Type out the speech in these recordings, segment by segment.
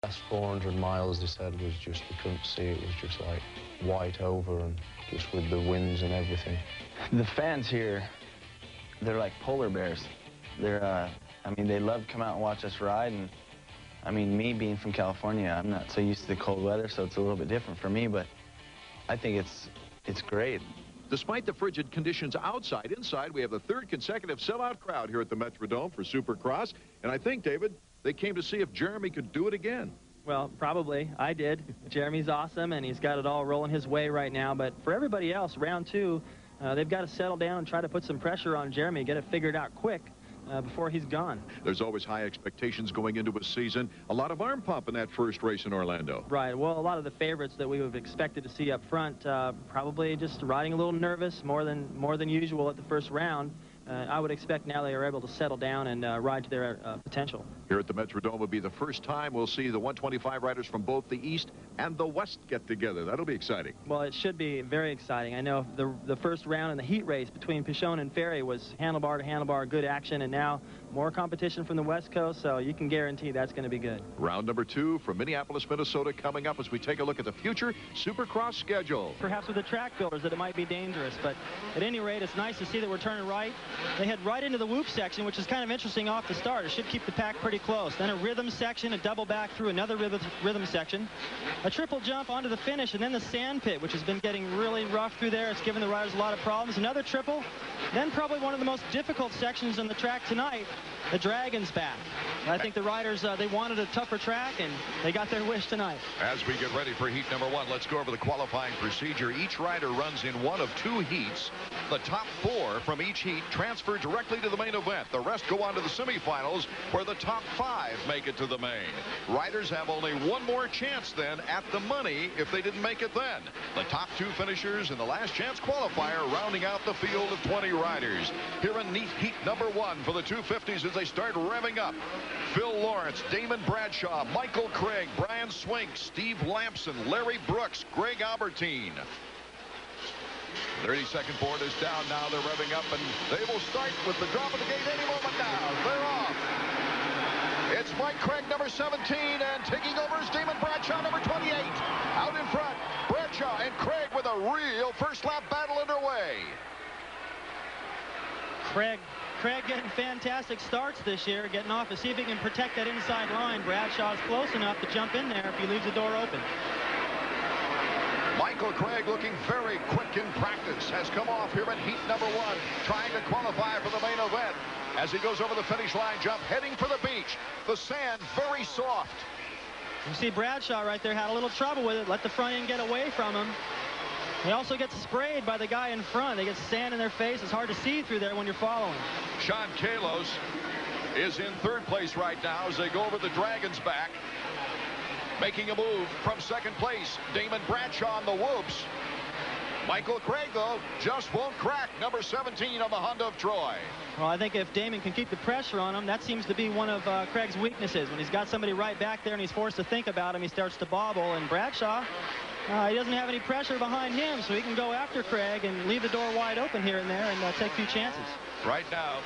Last 400 miles, they said, was just, they couldn't see it, was just like white over, and just with the winds and everything. The fans here, they're like polar bears. They're, I mean, they love to come out and watch us ride, and I mean, me being from California, I'm not so used to the cold weather, so it's a little bit different for me, but I think it's great. Despite the frigid conditions outside, inside, we have the third consecutive sellout crowd here at the Metrodome for Supercross. And I think, David, they came to see if Jeremy could do it again. Well, probably. I did. Jeremy's awesome, and he's got it all rolling his way right now. But for everybody else, round two, they've got to settle down and try to put some pressure on Jeremy, get it figured out quick before he's gone. There's always high expectations going into a season. A lot of arm pump in that first race in Orlando. Right. Well, a lot of the favorites that we would have expected to see up front probably just riding a little nervous, more than usual at the first round. I would expect now they are able to settle down and ride to their potential. Here at the Metrodome will be the first time we'll see the 125 riders from both the East and the West get together. That'll be exciting. Well, it should be very exciting. I know the first round in the heat race between Pichon and Ferry was handlebar to handlebar, good action, and now more competition from the West Coast, so you can guarantee that's going to be good. Round number 2 from Minneapolis, Minnesota coming up as we take a look at the future Supercross schedule. Perhaps with the track builders that it might be dangerous, but at any rate, it's nice to see that we're turning right. They head right into the whoop section, which is kind of interesting off the start. It should keep the pack pretty close. Then a rhythm section, a double back through another rhythm section, a triple jump onto the finish, and then the sand pit, which has been getting really rough through there. It's given the riders a lot of problems. Another triple, then probably one of the most difficult sections on the track tonight, the Dragon's Back. I think the riders, they wanted a tougher track, and they got their wish tonight. As we get ready for heat number 1, let's go over the qualifying procedure. Each rider runs in one of 2 heats. The top 4 from each heat transfer directly to the main event. The rest go on to the semifinals, where the top 5 make it to the main. Riders have only one more chance then at the money if they didn't make it then. The top 2 finishers in the last chance qualifier rounding out the field of 20 riders. Here in neat heat number 1 for the 250s as they start revving up. Phil Lawrence, Damon Bradshaw, Michael Craig, Brian Swink, Steve Lampson, Larry Brooks, Greg Albertine. 30-second board is down now. They're revving up, and they will start with the drop of the gate any moment now. They're off. It's Mike Craig, number 17, and taking over is Damon Bradshaw, number 28. Out in front, Bradshaw and Craig with a real first-lap battle underway. Craig getting fantastic starts this year, getting off to see if he can protect that inside line. Bradshaw's close enough to jump in there if he leaves the door open. Michael Craig, looking very quick in practice, has come off here in heat number 1, trying to qualify for the main event. As he goes over the finish line jump, heading for the beach. The sand very soft. You see Bradshaw right there had a little trouble with it. Let the front end get away from him. He also gets sprayed by the guy in front. They get sand in their face. It's hard to see through there when you're following. Sean Kalos is in 3rd place right now as they go over the Dragon's Back. Making a move from 2nd place, Damon Bradshaw on the whoops. Michael Craig, though, just won't crack, number 17 on the Honda of Troy. Well, I think if Damon can keep the pressure on him, that seems to be one of Craig's weaknesses. When he's got somebody right back there and he's forced to think about him, he starts to bobble. And Bradshaw, he doesn't have any pressure behind him, so he can go after Craig and leave the door wide open here and there and take a few chances. Right now,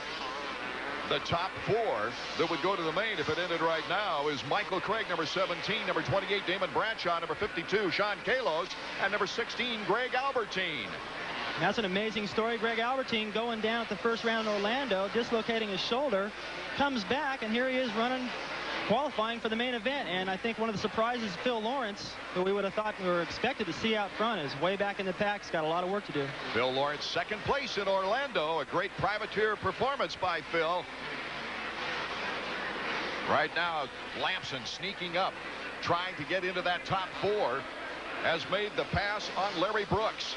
the top 4 that would go to the main if it ended right now is Michael Craig, number 17, number 28, Damon Bradshaw, number 52, Sean Kalos, and number 16, Greg Albertine. That's an amazing story. Greg Albertine going down at the first round in Orlando, dislocating his shoulder, comes back, and here he is running, qualifying for the main event. And I think one of the surprises, Phil Lawrence, who we would have thought we were expected to see out front, is way back in the pack. He's got a lot of work to do. Phil Lawrence, 2nd place in Orlando. A great privateer performance by Phil. Right now, Lampson sneaking up, trying to get into that top 4, has made the pass on Larry Brooks.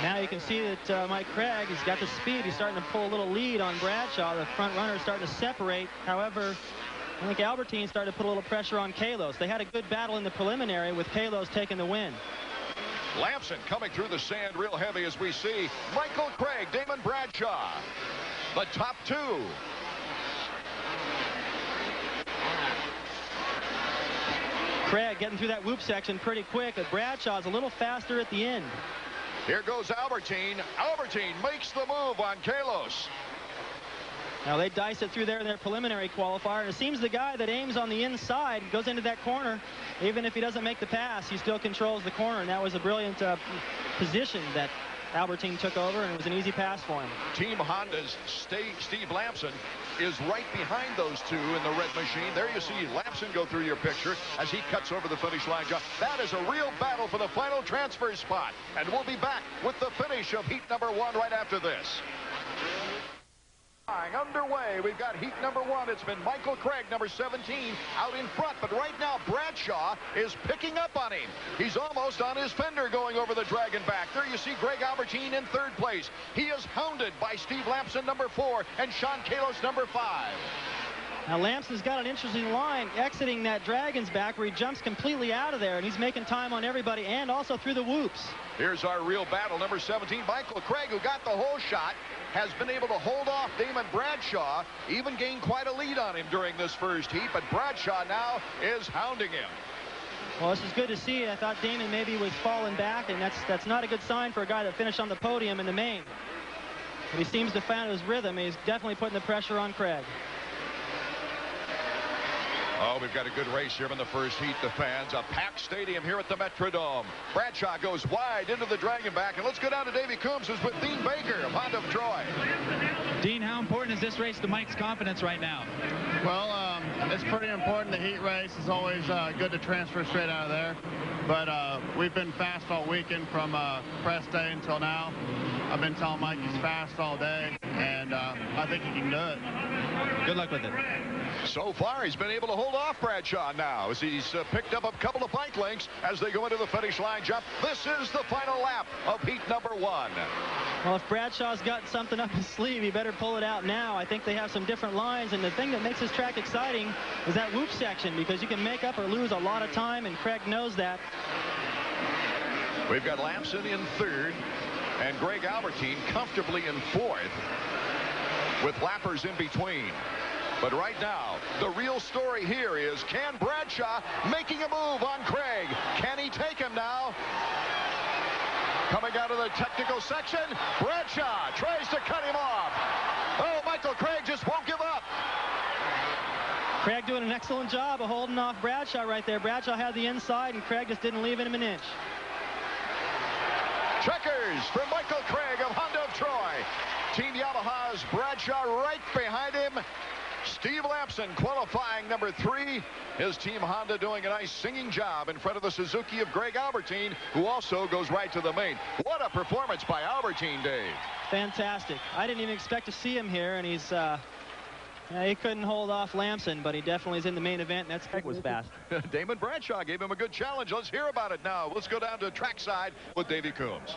Now you can see that Mike Craig, he's got the speed. He's starting to pull a little lead on Bradshaw. The front runner is starting to separate. However, I think Albertine started to put a little pressure on Kalos. They had a good battle in the preliminary with Kalos taking the win. Lampson coming through the sand real heavy as we see Michael Craig, Damon Bradshaw, the top 2. Craig getting through that whoop section pretty quick, but Bradshaw's a little faster at the end. Here goes Albertine. Albertine makes the move on Kalos. Now they dice it through there in their preliminary qualifier, and it seems the guy that aims on the inside goes into that corner. Even if he doesn't make the pass, he still controls the corner, and that was a brilliant position that Albertine took over, and it was an easy pass for him. Team Honda's Steve Lamson is right behind those two in the red machine. There you see Lamson go through your picture as he cuts over the finish line. That is a real battle for the final transfer spot. And we'll be back with the finish of heat number 1 right after this. Underway. We've got heat number 1. It's been Michael Craig, number 17, out in front. But right now, Bradshaw is picking up on him. He's almost on his fender going over the dragon back. There you see Greg Albertine in 3rd place. He is hounded by Steve Lamson, number 4, and Sean Kalos, number 5. Now Lamson's got an interesting line exiting that dragon's back where he jumps completely out of there, and he's making time on everybody and also through the whoops. Here's our real battle. Number 17, Michael Craig, who got the whole shot, has been able to hold off Damon Bradshaw, even gained quite a lead on him during this first heat, but Bradshaw now is hounding him. Well, this is good to see. I thought Damon maybe was falling back, and that's not a good sign for a guy that finished on the podium in the main. But he seems to find his rhythm. He's definitely putting the pressure on Craig. Oh, we've got a good race here in the first heat. The fans, a packed stadium here at the Metrodome. Bradshaw goes wide into the dragon back, and let's go down to Davey Coombs, who's with Dean Baker of Honda of Troy. Dean, how important is this race to Mike's confidence right now? Well, it's pretty important. The heat race is always good to transfer straight out of there. But we've been fast all weekend from press day until now. I've been telling Mike he's fast all day, and I think he can do it. Good luck with it. So far, he's been able to hold off Bradshaw now as he's picked up a couple of bike lengths as they go into the finish line jump. This is the final lap of heat number 1. Well, if Bradshaw's got something up his sleeve, he better pull it out now. I think they have some different lines, and the thing that makes this track exciting is that whoop section, because you can make up or lose a lot of time, and Craig knows that. We've got Lamson in 3rd and Greg Albertine comfortably in 4th with lappers in between. But right now, the real story here is, can Bradshaw making a move on Craig? Can he take him now? Coming out of the technical section, Bradshaw tries to cut him off. Oh, Michael Craig just won't give up. Craig doing an excellent job of holding off Bradshaw right there. Bradshaw had the inside, and Craig just didn't leave him an inch. Checkers for Michael Craig of Honda of Troy. Team Yamaha's Bradshaw right behind him. Steve Lamson qualifying number 3. His team Honda doing a nice singing job in front of the Suzuki of Greg Albertine, who also goes right to the main. What a performance by Albertine, Dave. Fantastic. I didn't even expect to see him here, and he's he couldn't hold off Lamson, but he definitely is in the main event, and Craig was fast. Damon Bradshaw gave him a good challenge. Let's hear about it now. Let's go down to trackside with Davey Coombs.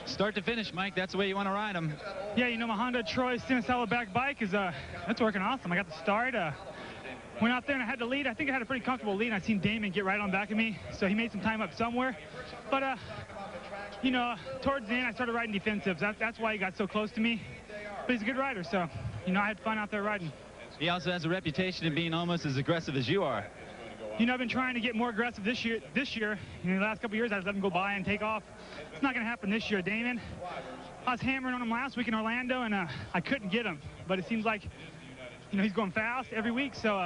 Start to finish, Mike. That's the way you want to ride him. Yeah, you know, my Honda Troy Cinesella back bike is that's working awesome. I got the start. Went out there and I had the lead. I think I had a pretty comfortable lead, and I seen Damon get right on back of me, so he made some time up somewhere. But you know, towards the end I started riding defensives. That's why he got so close to me. But he's a good rider, so you know, I had fun out there riding. He also has a reputation of being almost as aggressive as you are. You know, I've been trying to get more aggressive this year. In the last couple of years, I just let him go by and take off. It's not going to happen this year, Damon. I was hammering on him last week in Orlando, and I couldn't get him. But it seems like, you know, he's going fast every week, so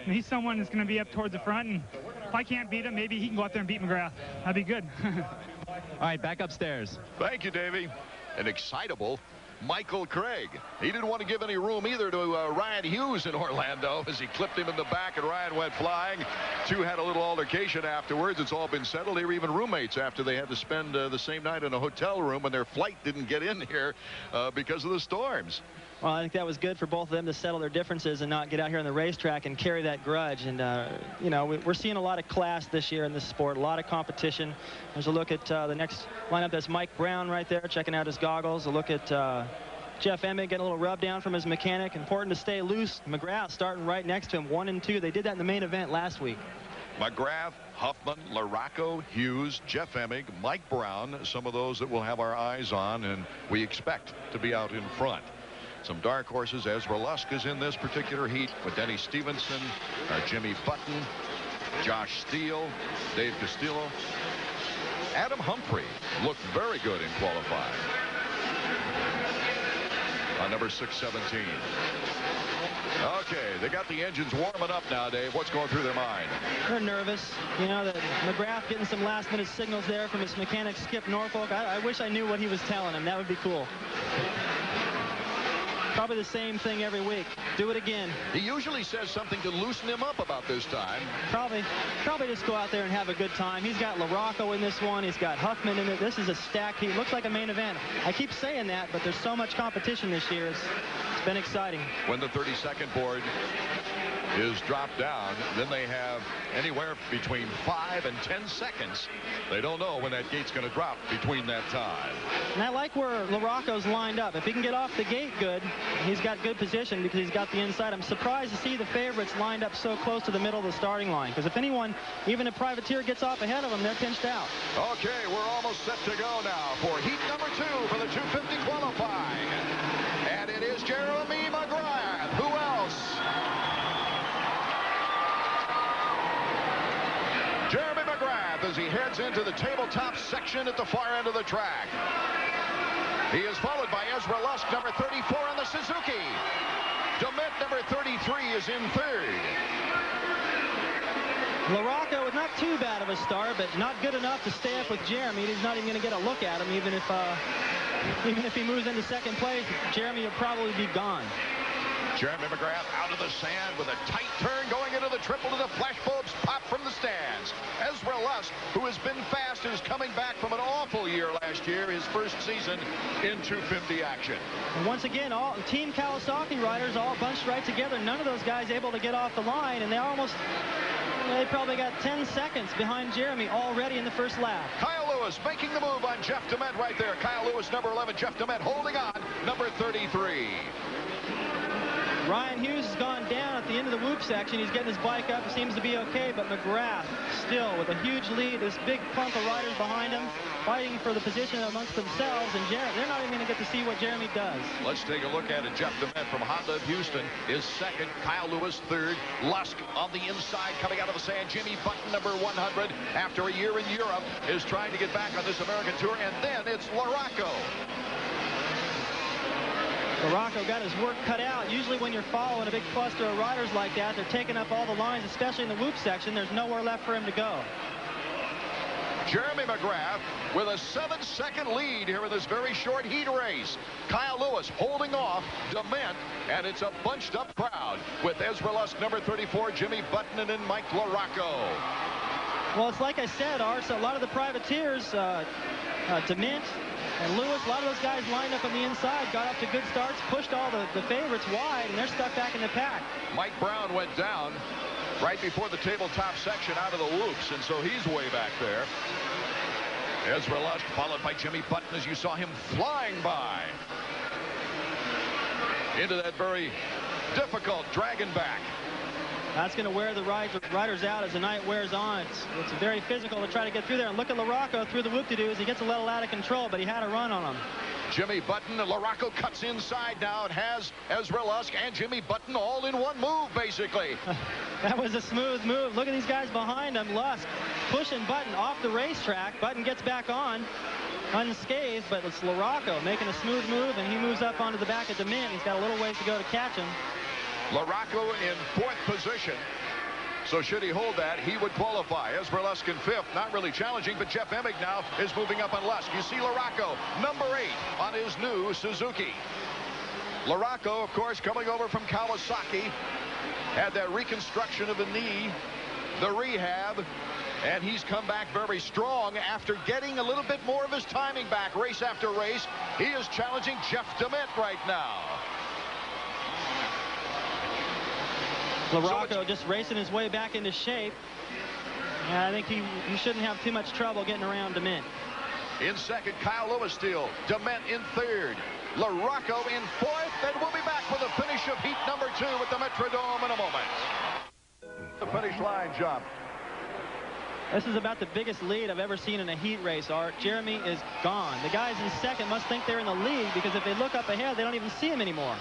you know, he's someone that's going to be up towards the front. And if I can't beat him, maybe he can go out there and beat McGrath. That'd be good. All right, back upstairs. Thank you, Davey. An excitable Michael Craig. He didn't want to give any room either to Ryan Hughes in Orlando as he clipped him in the back and Ryan went flying. Two had a little altercation afterwards. It's all been settled. They were even roommates after they had to spend the same night in a hotel room, and their flight didn't get in here because of the storms. Well, I think that was good for both of them to settle their differences and not get out here on the racetrack and carry that grudge. And, you know, we're seeing a lot of class this year in this sport, a lot of competition. There's a look at the next lineup. That's Mike Brown right there, checking out his goggles. A look at Jeff Emmett getting a little rub down from his mechanic. Important to stay loose. McGrath starting right next to him, 1 and 2. They did that in the main event last week. McGrath, Huffman, Larocco, Hughes, Jeff Emig, Mike Brown, some of those that we'll have our eyes on and we expect to be out in front. Some dark horses. Ezra Lusk is in this particular heat with Denny Stevenson, Jimmy Button, Josh Steele, Dave Castillo. Adam Humphrey looked very good in qualifying. on number 617. Okay, they got the engines warming up now, Dave. What's going through their mind? They're nervous. You know, that McGrath getting some last-minute signals there from his mechanic, Skip Norfolk. I wish I knew what he was telling him. That would be cool. Probably the same thing every week. Do it again. He usually says something to loosen him up about this time. Probably just go out there and have a good time. He's got LaRocco in this one. He's got Huffman in it. This is a stacked heat. Looks like a main event. I keep saying that, but there's so much competition this year. It's been exciting. When the 32nd board is dropped down, then they have anywhere between 5 and 10 seconds. They don't know when that gate's going to drop between that time. And I like where LaRocco's lined up. If he can get off the gate good, he's got good position because he's got the inside. I'm surprised to see the favorites lined up so close to the middle of the starting line, because if anyone, even a privateer, gets off ahead of them, they're pinched out. Okay, we're almost set to go now for heat number 2 for the 250 qualifying. And it is Jeremy McGrath. Who else? Jeremy McGrath as he heads into the tabletop section at the far end of the track. He is followed by Ezra Lusk, number 34 on the Suzuki. DeMint, number 33, is in third. LaRocco with not too bad of a start, but not good enough to stay up with Jeremy. He's not even going to get a look at him, even if he moves into second place. Jeremy will probably be gone. Jeremy McGrath out of the sand with a tight turn going into the triple to the flashbulbs pop from the stands. Ezra Lusk, who has been fast, is coming back from an awful year last year, his first season in 250 action. And once again, all Team Kawasaki riders all bunched right together. None of those guys able to get off the line, and they probably got 10 seconds behind Jeremy already in the first lap. Kyle Lewis making the move on Jeff DeMint right there. Kyle Lewis, number 11. Jeff DeMint holding on, number 33. Ryan Hughes has gone down at the end of the whoop section. He's getting his bike up. It seems to be okay, but McGrath still with a huge lead. This big clump of riders behind him fighting for the position amongst themselves, and they're not even going to get to see what Jeremy does. Let's take a look at it. Jeff DeMint from Honda of Houston is second. Kyle Lewis third. Lusk on the inside coming out of the sand. Jimmy Button, number 100, after a year in Europe, is trying to get back on this American Tour, and then it's LaRocco. LaRocco got his work cut out. Usually when you're following a big cluster of riders like that, they're taking up all the lines, especially in the whoop section. There's nowhere left for him to go. Jeremy McGrath with a 7-second lead here in this very short heat race. Kyle Lewis holding off DeMint, and it's a bunched up crowd with Ezra Lusk, number 34, Jimmy Button, and then Mike LaRocco. Well, it's like I said, Art, a lot of the privateers, DeMint and Lewis, a lot of those guys lined up on the inside, got off to good starts, pushed all the favorites wide, and they're stuck back in the pack. Mike Brown went down right before the tabletop section out of the whoops, and so he's way back there. Ezra Lusk followed by Jimmy Button as you saw him flying by into that very difficult dragon back. That's going to wear the riders out as the night wears on. It's very physical to try to get through there. And look at LaRocco through the whoop-de-doos. He gets a little out of control, but he had a run on him. Jimmy Button, LaRocco cuts inside now and has Ezra Lusk and Jimmy Button all in one move, basically. That was a smooth move. Look at these guys behind him. Lusk pushing Button off the racetrack. Button gets back on unscathed, but it's LaRocco making a smooth move, and he moves up onto the back of DeMint. He's got a little ways to go to catch him. LaRocco in 4th position. So should he hold that, he would qualify. Ezra Lusk in 5th. Not really challenging, but Jeff Emig now is moving up on Lusk. You see LaRocco, number 8 on his new Suzuki. LaRocco, of course, coming over from Kawasaki. Had that reconstruction of the knee, the rehab, and he's come back very strong after getting a little bit more of his timing back race after race. He is challenging Jeff DeMint right now. LaRocco just racing his way back into shape. And I think he shouldn't have too much trouble getting around DeMint. In 2nd, Kyle Lewis still. DeMint in 3rd. LaRocco in 4th. And we'll be back with the finish of heat number 2 at the Metrodome in a moment. The finish line jump. This is about the biggest lead I've ever seen in a heat race, Art. Jeremy is gone. The guys in 2nd must think they're in the lead, because if they look up ahead, they don't even see him anymore.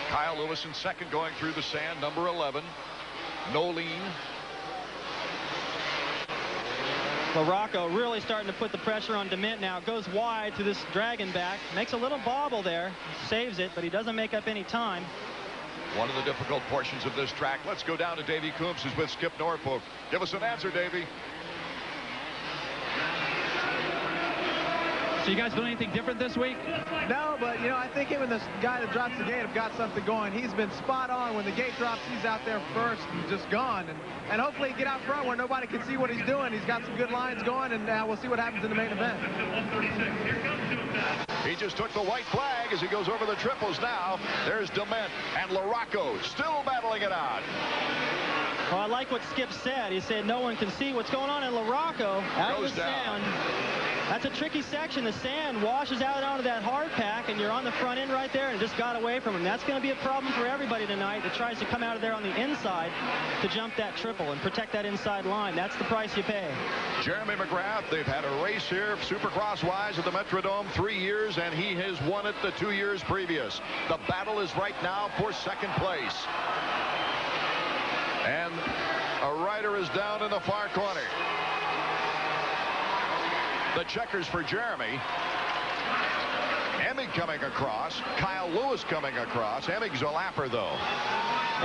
Kyle Lewis in 2nd going through the sand, number 11. Nolene. LaRocco really starting to put the pressure on DeMint now. Goes wide to this dragon back. Makes a little bobble there. Saves it, but he doesn't make up any time. One of the difficult portions of this track. Let's go down to Davey Coombs, who's with Skip Norfolk. Give us an answer, Davey. So you guys doing anything different this week? No, but, you know, I think him and the guy that drops the gate have got something going. He's been spot on. When the gate drops, he's out there first and just gone. And hopefully get out front where nobody can see what he's doing. He's got some good lines going, and we'll see what happens in the main event. He just took the white flag as he goes over the triples now. There's DeMint and LaRocco still battling it out. Well, I like what Skip said. He said no one can see what's going on in LaRocco. Out of the sand. That's a tricky section. The sand washes out onto that hard pack, and you're on the front end right there and just got away from him. That's going to be a problem for everybody tonight that tries to come out of there on the inside to jump that triple and protect that inside line. That's the price you pay. Jeremy McGrath, they've had a race here, Supercross-wise at the Metrodome 3 years, and he has won it the 2 years previous. The battle is right now for second place. And a rider is down in the far corner. The checkers for Jeremy. Emig coming across. Kyle Lewis coming across. Emig's a lapper, though.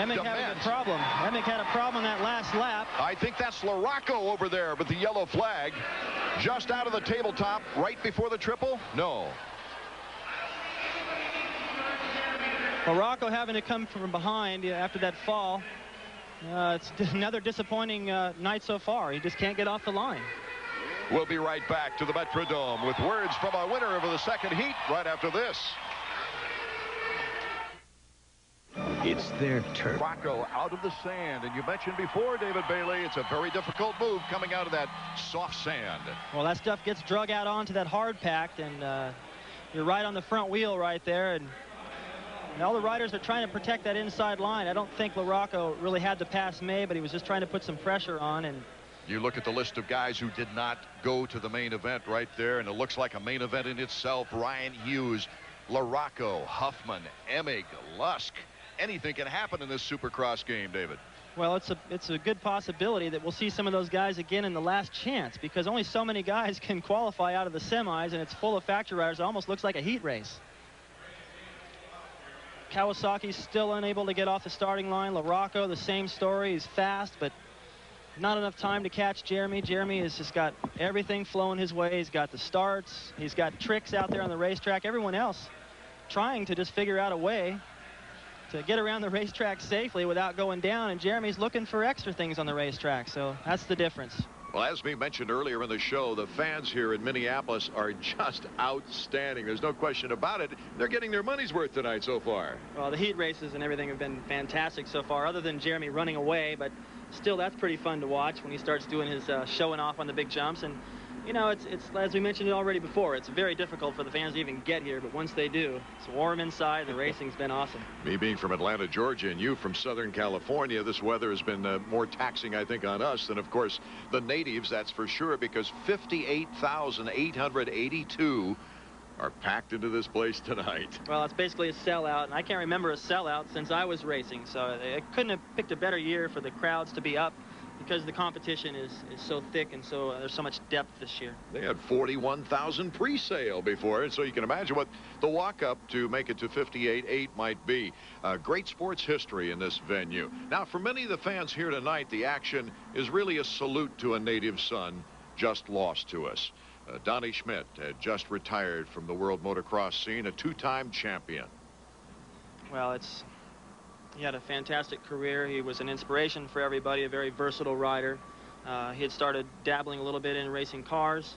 Emig had a problem. Emig had a problem that last lap. I think that's LaRocco over there with the yellow flag. Just out of the tabletop right before the triple? No. LaRocco having to come from behind after that fall. It's another disappointing night so far. He just can't get off the line. We'll be right back to the Metrodome with words from our winner of the second heat right after this. It's their turn. Rocco out of the sand, and you mentioned before, David Bailey, it's a very difficult move coming out of that soft sand. Well, that stuff gets drug out onto that hard pack, and you're right on the front wheel right there, and all the riders are trying to protect that inside line. I don't think LaRocco really had to pass May, but he was just trying to put some pressure on. And you look at the list of guys who did not go to the main event right there, and it looks like a main event in itself. Ryan Hughes, LaRocco, Huffman, Emig, Lusk. Anything can happen in this Supercross game, David. Well, it's a good possibility that we'll see some of those guys again in the last chance, because only so many guys can qualify out of the semis, and it's full of factory riders. It almost looks like a heat race. Kawasaki's still unable to get off the starting line. LaRocco, the same story. He's fast, but not enough time to catch Jeremy. Jeremy has just got everything flowing his way. He's got the starts. He's got tricks out there on the racetrack. Everyone else trying to just figure out a way to get around the racetrack safely without going down, and Jeremy's looking for extra things on the racetrack, so that's the difference. Well, as we mentioned earlier in the show, the fans here in Minneapolis are just outstanding. There's no question about it. They're getting their money's worth tonight so far. Well, the heat races and everything have been fantastic so far, other than Jeremy running away, but still, that's pretty fun to watch when he starts doing his showing off on the big jumps. And you know, it's as we mentioned already before, it's very difficult for the fans to even get here, but once they do, it's warm inside. The racing's been awesome. Me being from Atlanta, Georgia, and you from Southern California, this weather has been more taxing, I think, on us than, of course, the natives, that's for sure, because 58,882 are packed into this place tonight. Well, it's basically a sellout, and I can't remember a sellout since I was racing, so they couldn't have picked a better year for the crowds to be up, because the competition is so thick, and so there's so much depth this year. They had 41,000 pre-sale before, and so you can imagine what the walk-up to make it to 58.8 might be. Great sports history in this venue. Now, for many of the fans here tonight, the action is really a salute to a native son just lost to us. Donnie Schmidt had just retired from the world motocross scene, a two-time champion. Well, he had a fantastic career. He was an inspiration for everybody, a very versatile rider. He had started dabbling a little bit in racing cars,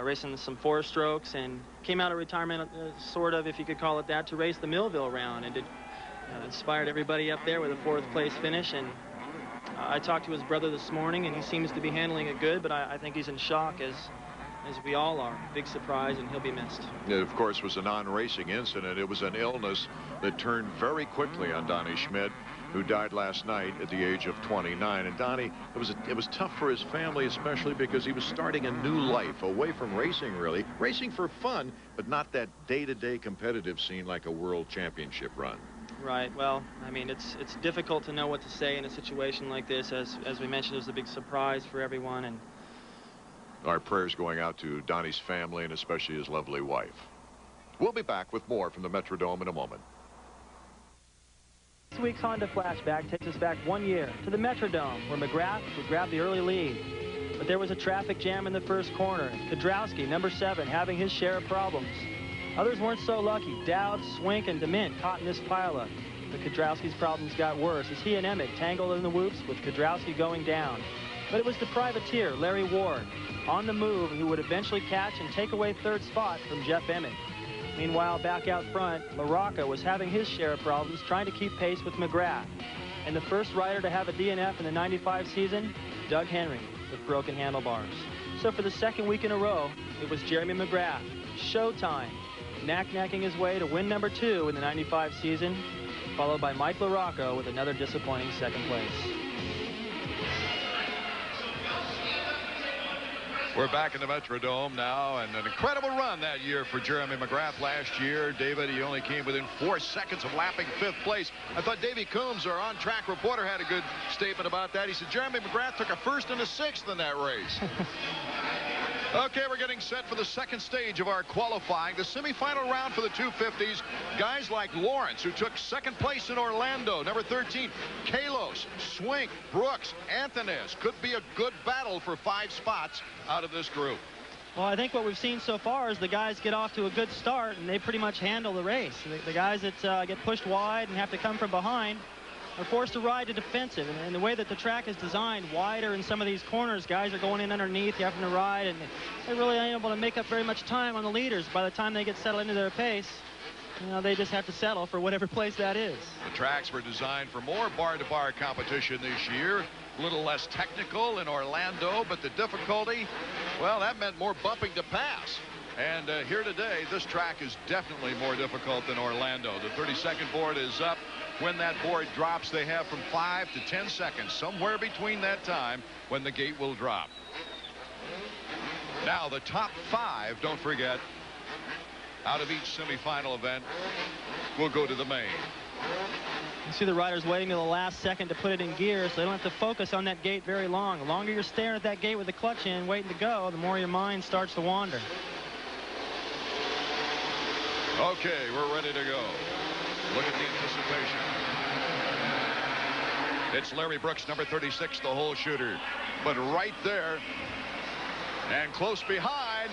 racing some four-strokes, and came out of retirement, sort of, if you could call it that, to race the Millville Round, and it inspired everybody up there with a fourth-place finish. And I talked to his brother this morning, and he seems to be handling it good, but I think he's in shock, as we all are. Big surprise, and he'll be missed. It, of course, was a non-racing incident. It was an illness that turned very quickly on Donnie Schmidt, who died last night at the age of 29. And Donnie, it was tough for his family, especially because he was starting a new life away from racing, really. Racing for fun, but not that day-to-day competitive scene like a world championship run. Right. Well, I mean, it's difficult to know what to say in a situation like this. As we mentioned, it was a big surprise for everyone, and Our prayers going out to Donnie's family and especially his lovely wife. We'll be back with more from the Metrodome in a moment. This week's Honda Flashback takes us back 1 year to the Metrodome, where McGrath would grab the early lead. But there was a traffic jam in the first corner. Kudrowski, number 7, having his share of problems. Others weren't so lucky. Dowd, Swink, and DeMint caught in this pileup. But Kudrowski's problems got worse as he and Emmett tangled in the whoops with Kudrowski going down. But it was the privateer, Larry Ward, on the move, who would eventually catch and take away third spot from Jeff Emmett. Meanwhile, back out front, LaRocca was having his share of problems trying to keep pace with McGrath. And the first rider to have a DNF in the 95 season, Doug Henry, with broken handlebars. So for the second week in a row, it was Jeremy McGrath, showtime, knack-knacking his way to win number 2 in the 95 season, followed by Mike LaRocca with another disappointing second place. We're back in the Metrodome now, and an incredible run that year for Jeremy McGrath last year. David, he only came within 4 seconds of lapping 5th place. I thought Davey Coombs, our on-track reporter, had a good statement about that. He said Jeremy McGrath took a 1st and a 6th in that race. Okay, we're getting set for the second stage of our qualifying, the semifinal round for the 250s. Guys like Lawrence, who took 2nd place in Orlando, number 13. Kalos, Swink, Brooks, Anthonez. Could be a good battle for 5 spots out of this group. Well, I think what we've seen so far is the guys get off to a good start, and they pretty much handle the race. The guys that get pushed wide and have to come from behind are forced to ride to defensive. And the way that the track is designed, wider in some of these corners, guys are going in underneath, you having to ride, and they're really unable to make up very much time on the leaders. By the time they get settled into their pace, you know, they just have to settle for whatever place that is. The tracks were designed for more bar-to-bar competition this year. A little less technical in Orlando, but the difficulty, well, that meant more bumping to pass. And here today, this track is definitely more difficult than Orlando. The 32nd board is up. When that board drops, they have from 5 to 10 seconds, somewhere between that time, when the gate will drop. Now, the top 5, don't forget, out of each semifinal event, will go to the main. You see the riders waiting to the last second to put it in gear, so they don't have to focus on that gate very long. The longer you're staring at that gate with the clutch in, waiting to go, the more your mind starts to wander. Okay, we're ready to go. Look at the anticipation. It's Larry Brooks, number 36, the hole shooter. But right there, and close behind,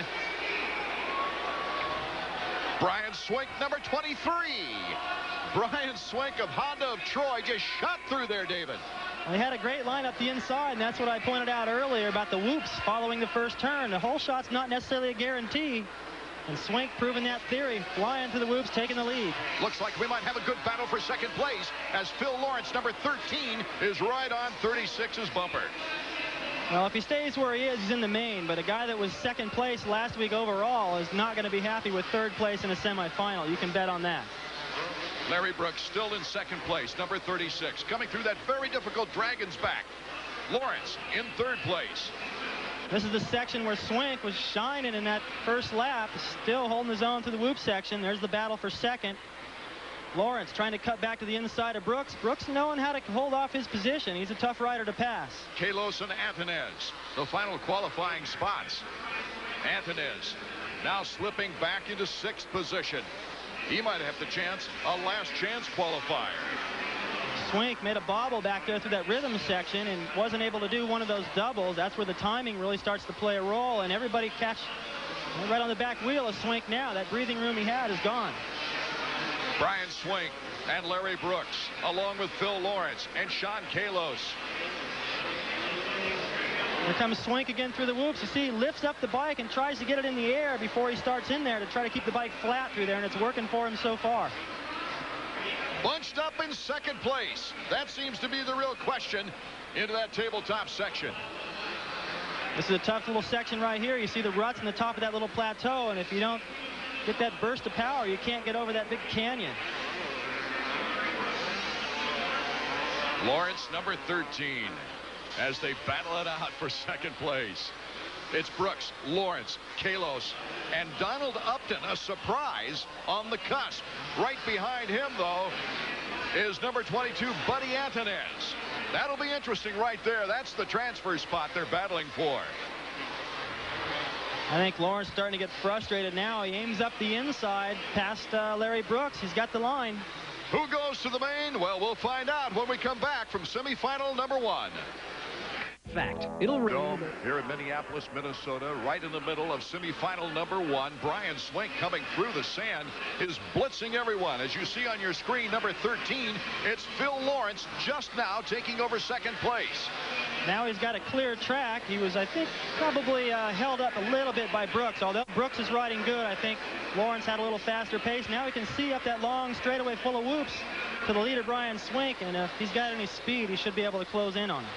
Brian Swink, number 23. Brian Swink of Honda of Troy just shot through there, David. They had a great line up the inside, and that's what I pointed out earlier about the whoops following the first turn. The hole shot's not necessarily a guarantee. And Swink proving that theory, flying through the whoops, taking the lead. Looks like we might have a good battle for second place as Phil Lawrence, number 13, is right on 36's bumper. Well, if he stays where he is, he's in the main. But a guy that was second place last week overall is not going to be happy with 3rd place in a semifinal. You can bet on that. Larry Brooks still in second place, number 36, coming through that very difficult Dragon's Back. Lawrence in 3rd place. This is the section where Swink was shining in that first lap, still holding his own through the whoop section. There's the battle for second. Lawrence trying to cut back to the inside of Brooks. Brooks knowing how to hold off his position. He's a tough rider to pass. Kalos and Anthonez, the final qualifying spots. Anthonez now slipping back into 6th position. He might have the chance, a last chance qualifier. Swink made a bobble back there through that rhythm section and wasn't able to do one of those doubles. That's where the timing really starts to play a role, and everybody catch right on the back wheel of Swink now. That breathing room he had is gone. Brian Swink and Larry Brooks, along with Phil Lawrence and Sean Kalos. Here comes Swink again through the whoops. You see, he lifts up the bike and tries to get it in the air before he starts in there to try to keep the bike flat through there, and it's working for him so far. Bunched up in second place. That seems to be the real question into that tabletop section. This is a tough little section right here. You see the ruts in the top of that little plateau, and if you don't get that burst of power, you can't get over that big canyon. Lawrence, number 13, as they battle it out for second place. It's Brooks, Lawrence, Kalos, and Donald Upton, a surprise on the cusp. Right behind him, though, is number 22, Buddy Anthonez. That'll be interesting right there. That's the transfer spot they're battling for. I think Lawrence starting to get frustrated now. He aims up the inside past Larry Brooks. He's got the line. Who goes to the main? Well, we'll find out when we come back from semifinal number 1. Fact, it'll rain. Here in Minneapolis, Minnesota, right in the middle of semifinal number 1. Brian Swink coming through the sand is blitzing everyone. As you see on your screen, number 13, it's Phil Lawrence just now taking over second place. Now he's got a clear track. He was, I think, probably held up a little bit by Brooks. Although Brooks is riding good, I think Lawrence had a little faster pace. Now he can see up that long straightaway full of whoops to the leader, Brian Swink. And if he's got any speed, he should be able to close in on him.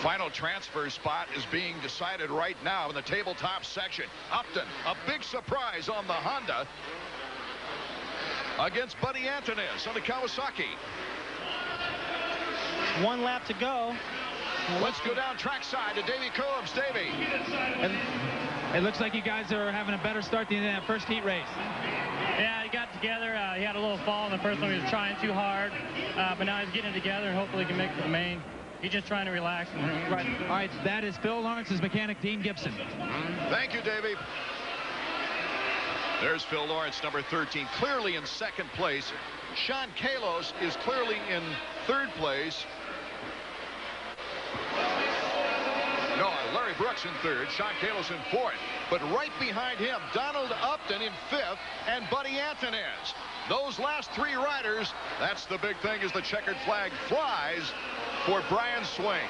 Final transfer spot is being decided right now in the tabletop section. Upton, a big surprise on the Honda against Buddy Antunez on the Kawasaki. 1 lap to go. Let's go down trackside to Davey Coombs. Davey. And it looks like you guys are having a better start than that first heat race. Yeah, he got together. He had a little fall in the first one. He was trying too hard, but now he's getting it together, and hopefully he can make it to the main. He's just trying to relax. Right. All right, that is Phil Lawrence's mechanic, Dean Gibson. Thank you, Davey. There's Phil Lawrence, number 13, clearly in second place. Sean Kalos is clearly in third place. No, Larry Brooks in third, Sean Kalos in fourth. But right behind him, Donald Upton in fifth, and Buddy Antunez. Those last 3 riders, that's the big thing as the checkered flag flies for Brian Swink.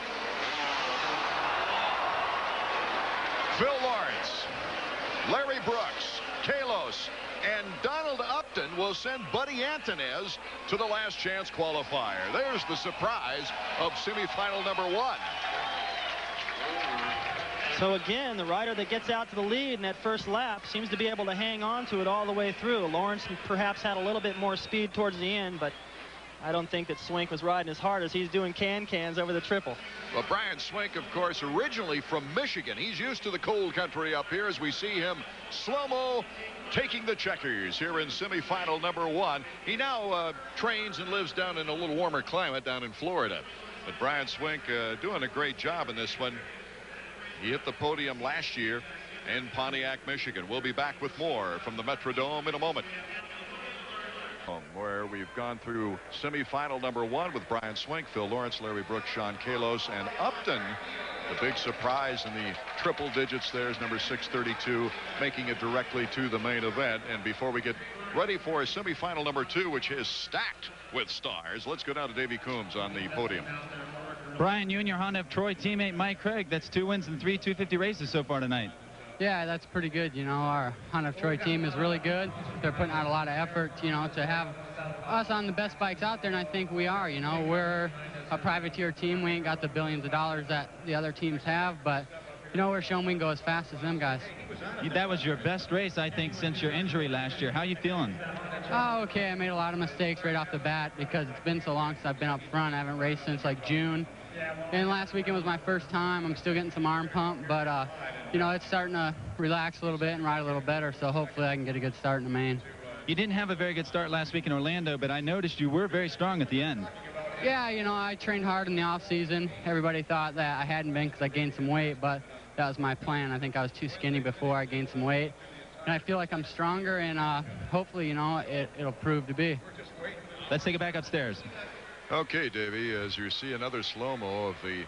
Phil Lawrence, Larry Brooks, Kalos, and Donald Upton will send Buddy Antunez to the last chance qualifier. There's the surprise of semifinal number 1. So again, the rider that gets out to the lead in that first lap seems to be able to hang on to it all the way through. Lawrence perhaps had a little bit more speed towards the end, but I don't think that Swink was riding as hard as he's doing cans over the triple. Well, Brian Swink, of course, originally from Michigan. He's used to the cold country up here as we see him slow-mo taking the checkers here in semifinal number 1. He now trains and lives down in a little warmer climate down in Florida. But Brian Swink doing a great job in this one. He hit the podium last year in Pontiac, Michigan. We'll be back with more from the Metrodome in a moment. Where we've gone through semifinal number 1 with Brian Swink, Phil Lawrence, Larry Brooks, Sean Kalos, and Upton. The big surprise in the triple digits there is number 632, making it directly to the main event. And before we get ready for semifinal number 2, which is stacked with stars, let's go down to Davey Coombs on the podium. Brian, you and your Honda of Troy teammate Mike Craig, that's 2 wins in 3 250 races so far tonight. Yeah, that's pretty good. You know, our Honda of Troy team is really good. They're putting out a lot of effort, you know, to have us on the best bikes out there, and I think we are. You know, we're a privateer team. We ain't got the billions of dollars that the other teams have, but, you know, we're showing we can go as fast as them guys. That was your best race, I think, since your injury last year. How you feeling? Oh, okay. I made a lot of mistakes right off the bat because it's been so long since I've been up front. I haven't raced since, like, June. And last weekend was my first time. I'm still getting some arm pump, but, you know, it's starting to relax a little bit and ride a little better, so hopefully I can get a good start in the main. You didn't have a very good start last week in Orlando, but I noticed you were very strong at the end. Yeah, you know, I trained hard in the off-season. Everybody thought that I hadn't been because I gained some weight, but that was my plan. I think I was too skinny before I gained some weight. And I feel like I'm stronger, and hopefully, you know, it'll prove to be. Let's take it back upstairs. Okay, Davey, as you see another slow-mo of the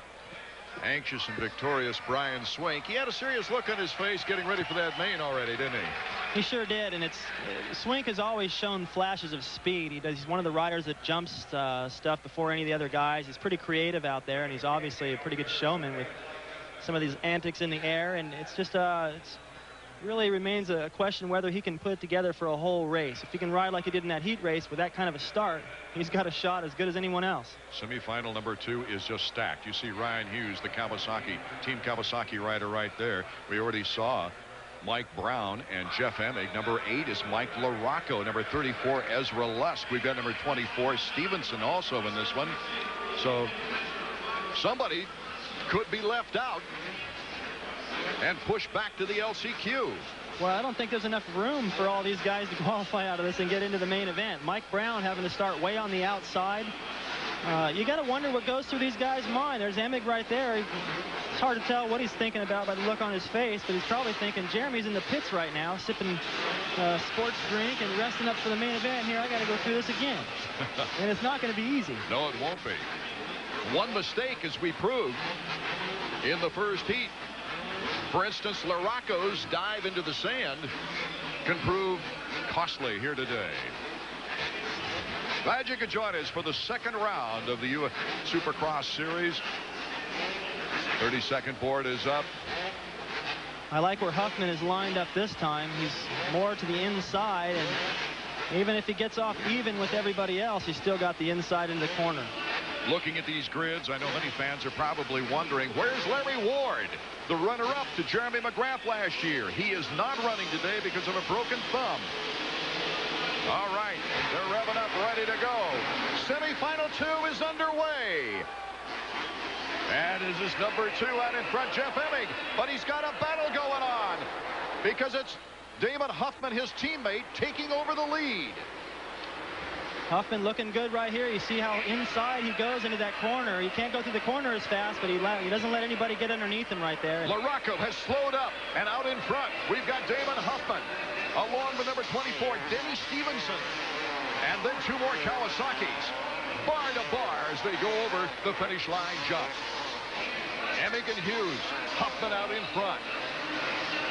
anxious and victorious Brian Swink. He had a serious look on his face getting ready for that main already, didn't he? He sure did, and Swink has always shown flashes of speed. He's one of the riders that jumps stuff before any of the other guys. He's pretty creative out there, and he's obviously a pretty good showman with some of these antics in the air, and it's just it's really remains a question whether he can put it together for a whole race. If he can ride like he did in that heat race with that kind of a start, he's got a shot as good as anyone else. Semi-final number 2 is just stacked. You see Ryan Hughes, the Kawasaki, Team Kawasaki rider right there. We already saw Mike Brown and Jeff Emig. Number 8 is Mike LaRocco. Number 34, Ezra Lusk. We've got number 24, Stevenson, also in this one. So somebody could be left out and pushed back to the LCQ. Well, I don't think there's enough room for all these guys to qualify out of this and get into the main event. Mike Brown having to start way on the outside. You got to wonder what goes through these guys' mind. There's Emig right there. It's hard to tell what he's thinking about by the look on his face, but he's probably thinking Jeremy's in the pits right now, sipping sports drink and resting up for the main event. Here, I got to go through this again. And it's not going to be easy. No, it won't be. One mistake, as we proved in the first heat. For instance, Larocco's dive into the sand can prove costly here today. Glad you could join us for the second round of the Supercross Series. 32nd board is up. I like where Huffman is lined up this time. He's more to the inside, and even if he gets off even with everybody else, he's still got the inside in the corner. Looking at these grids, I know many fans are probably wondering, where's Larry Ward, the runner-up to Jeremy McGrath last year? He is not running today because of a broken thumb. All right, they're revving up, ready to go. Semifinal 2 is underway. And this is number 2 out in front, Jeff Emig. But he's got a battle going on because it's Damon Huffman, his teammate, taking over the lead. Huffman looking good right here. You see how inside he goes into that corner. He can't go through the corner as fast, but he doesn't let anybody get underneath him right there. Larocco has slowed up, and out in front, we've got Damon Huffman, along with number 24, Denny Stevenson, and then 2 more Kawasaki's, bar to bar as they go over the finish line jump. Emig and Hughes, Huffman out in front.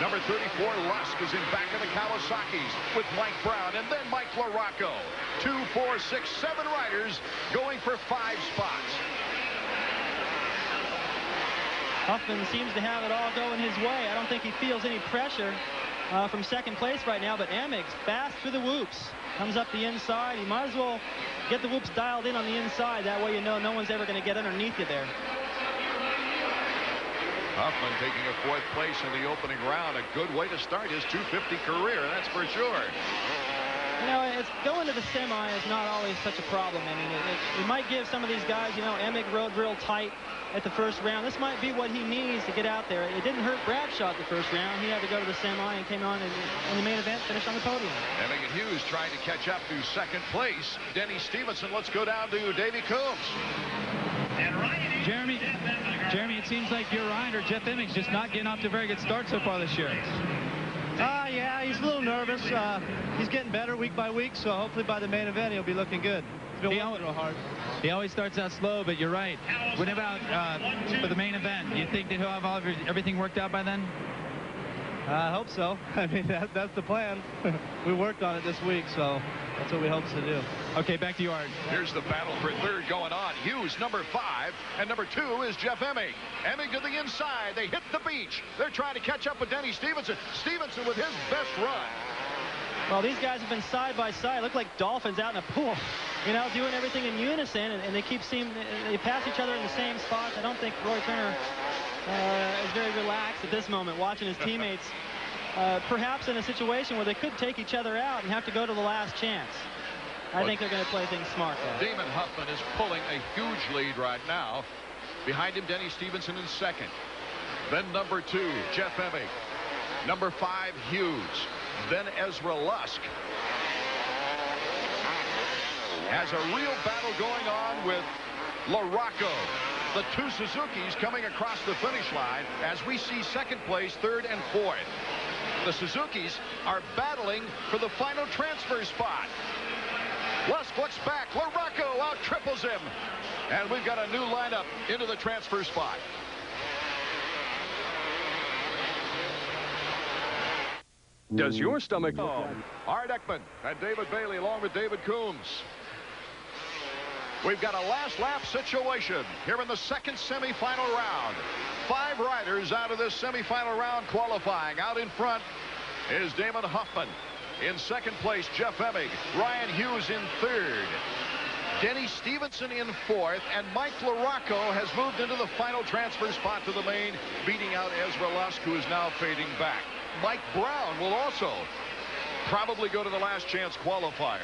Number 34, Lusk, is in back of the Kawasaki's with Mike Brown, and then Mike Larocco. 2, 4, 6, 7 riders going for 5 spots. Huffman seems to have it all going his way. I don't think he feels any pressure from second place right now, but Emig's fast through the whoops. Comes up the inside. He might as well get the whoops dialed in on the inside. That way you know no one's ever going to get underneath you there. Huffman taking a 4th place in the opening round. A good way to start his 250 career, that's for sure. You know, it's going to the semi is not always such a problem. I mean, it might give some of these guys, you know, Emig rode real tight at the first round. This might be what he needs to get out there. It didn't hurt Bradshaw at the first round. He had to go to the semi and came on in the main event, finished on the podium. Emig and Hughes trying to catch up to second place. Denny Stevenson. Let's go down to Davey Coombs. Jeremy, it seems like you're right, or Jeff Emig's just not getting off to a very good start so far this year. Yeah, he's a little nervous. He's getting better week by week, so hopefully by the main event he'll be looking good. He's been working real hard. He always starts out slow, but you're right. What about for the main event? Do you think that he'll have everything worked out by then? I hope so. I mean, that's the plan. We worked on it this week, so that's what we hope to do. Okay, back to you, Art. Here's the battle for third going on. Hughes, number 5, and number 2 is Jeff Emig. Emig to the inside. They hit the beach. They're trying to catch up with Denny Stevenson. Stevenson with his best run. Well, these guys have been side by side. Look like dolphins out in a pool, you know, doing everything in unison, and they pass each other in the same spots. I don't think Roy Turner is very relaxed at this moment, watching his teammates perhaps in a situation where they could take each other out and have to go to the last chance. I think they're going to play things smart, though. Damon Huffman is pulling a huge lead right now. Behind him, Denny Stevenson in second. Then number 2, Jeff Emig. Number 5, Hughes. Then Ezra Lusk. Has a real battle going on with Larocco. The 2 Suzukis coming across the finish line as we see second place, 3rd and 4th. The Suzukis are battling for the final transfer spot. Lusk looks back. Larocco out triples him. And we've got a new lineup into the transfer spot. Does your stomach... Art Ekman and David Bailey along with David Coombs. We've got a last lap situation here in the second semifinal round. 5 riders out of this semifinal round qualifying. Out in front is Damon Huffman. In second place, Jeff Emig. Ryan Hughes in 3rd. Denny Stevenson in 4th. And Mike Larocco has moved into the final transfer spot to the main, beating out Ezra Lusk, who is now fading back. Mike Brown will also probably go to the last chance qualifier.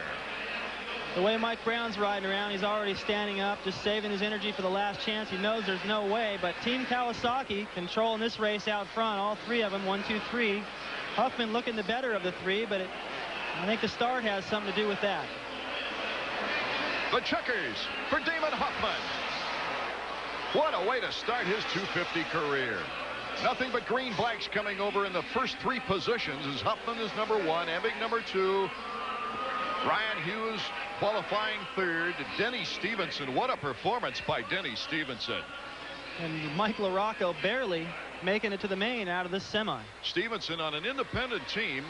The way Mike Brown's riding around, he's already standing up, just saving his energy for the last chance. He knows there's no way, but Team Kawasaki controlling this race out front, all 3 of them, 1, 2, 3. Huffman looking the better of the 3, but I think the start has something to do with that. The checkers for Damon Huffman. What a way to start his 250 career. Nothing but green bikes coming over in the first 3 positions as Huffman is number 1, Emig number 2. Ryan Hughes qualifying 3rd. Denny Stevenson. What a performance by Denny Stevenson. And Mike LaRocco barely making it to the main out of this semi. Stevenson on an independent team.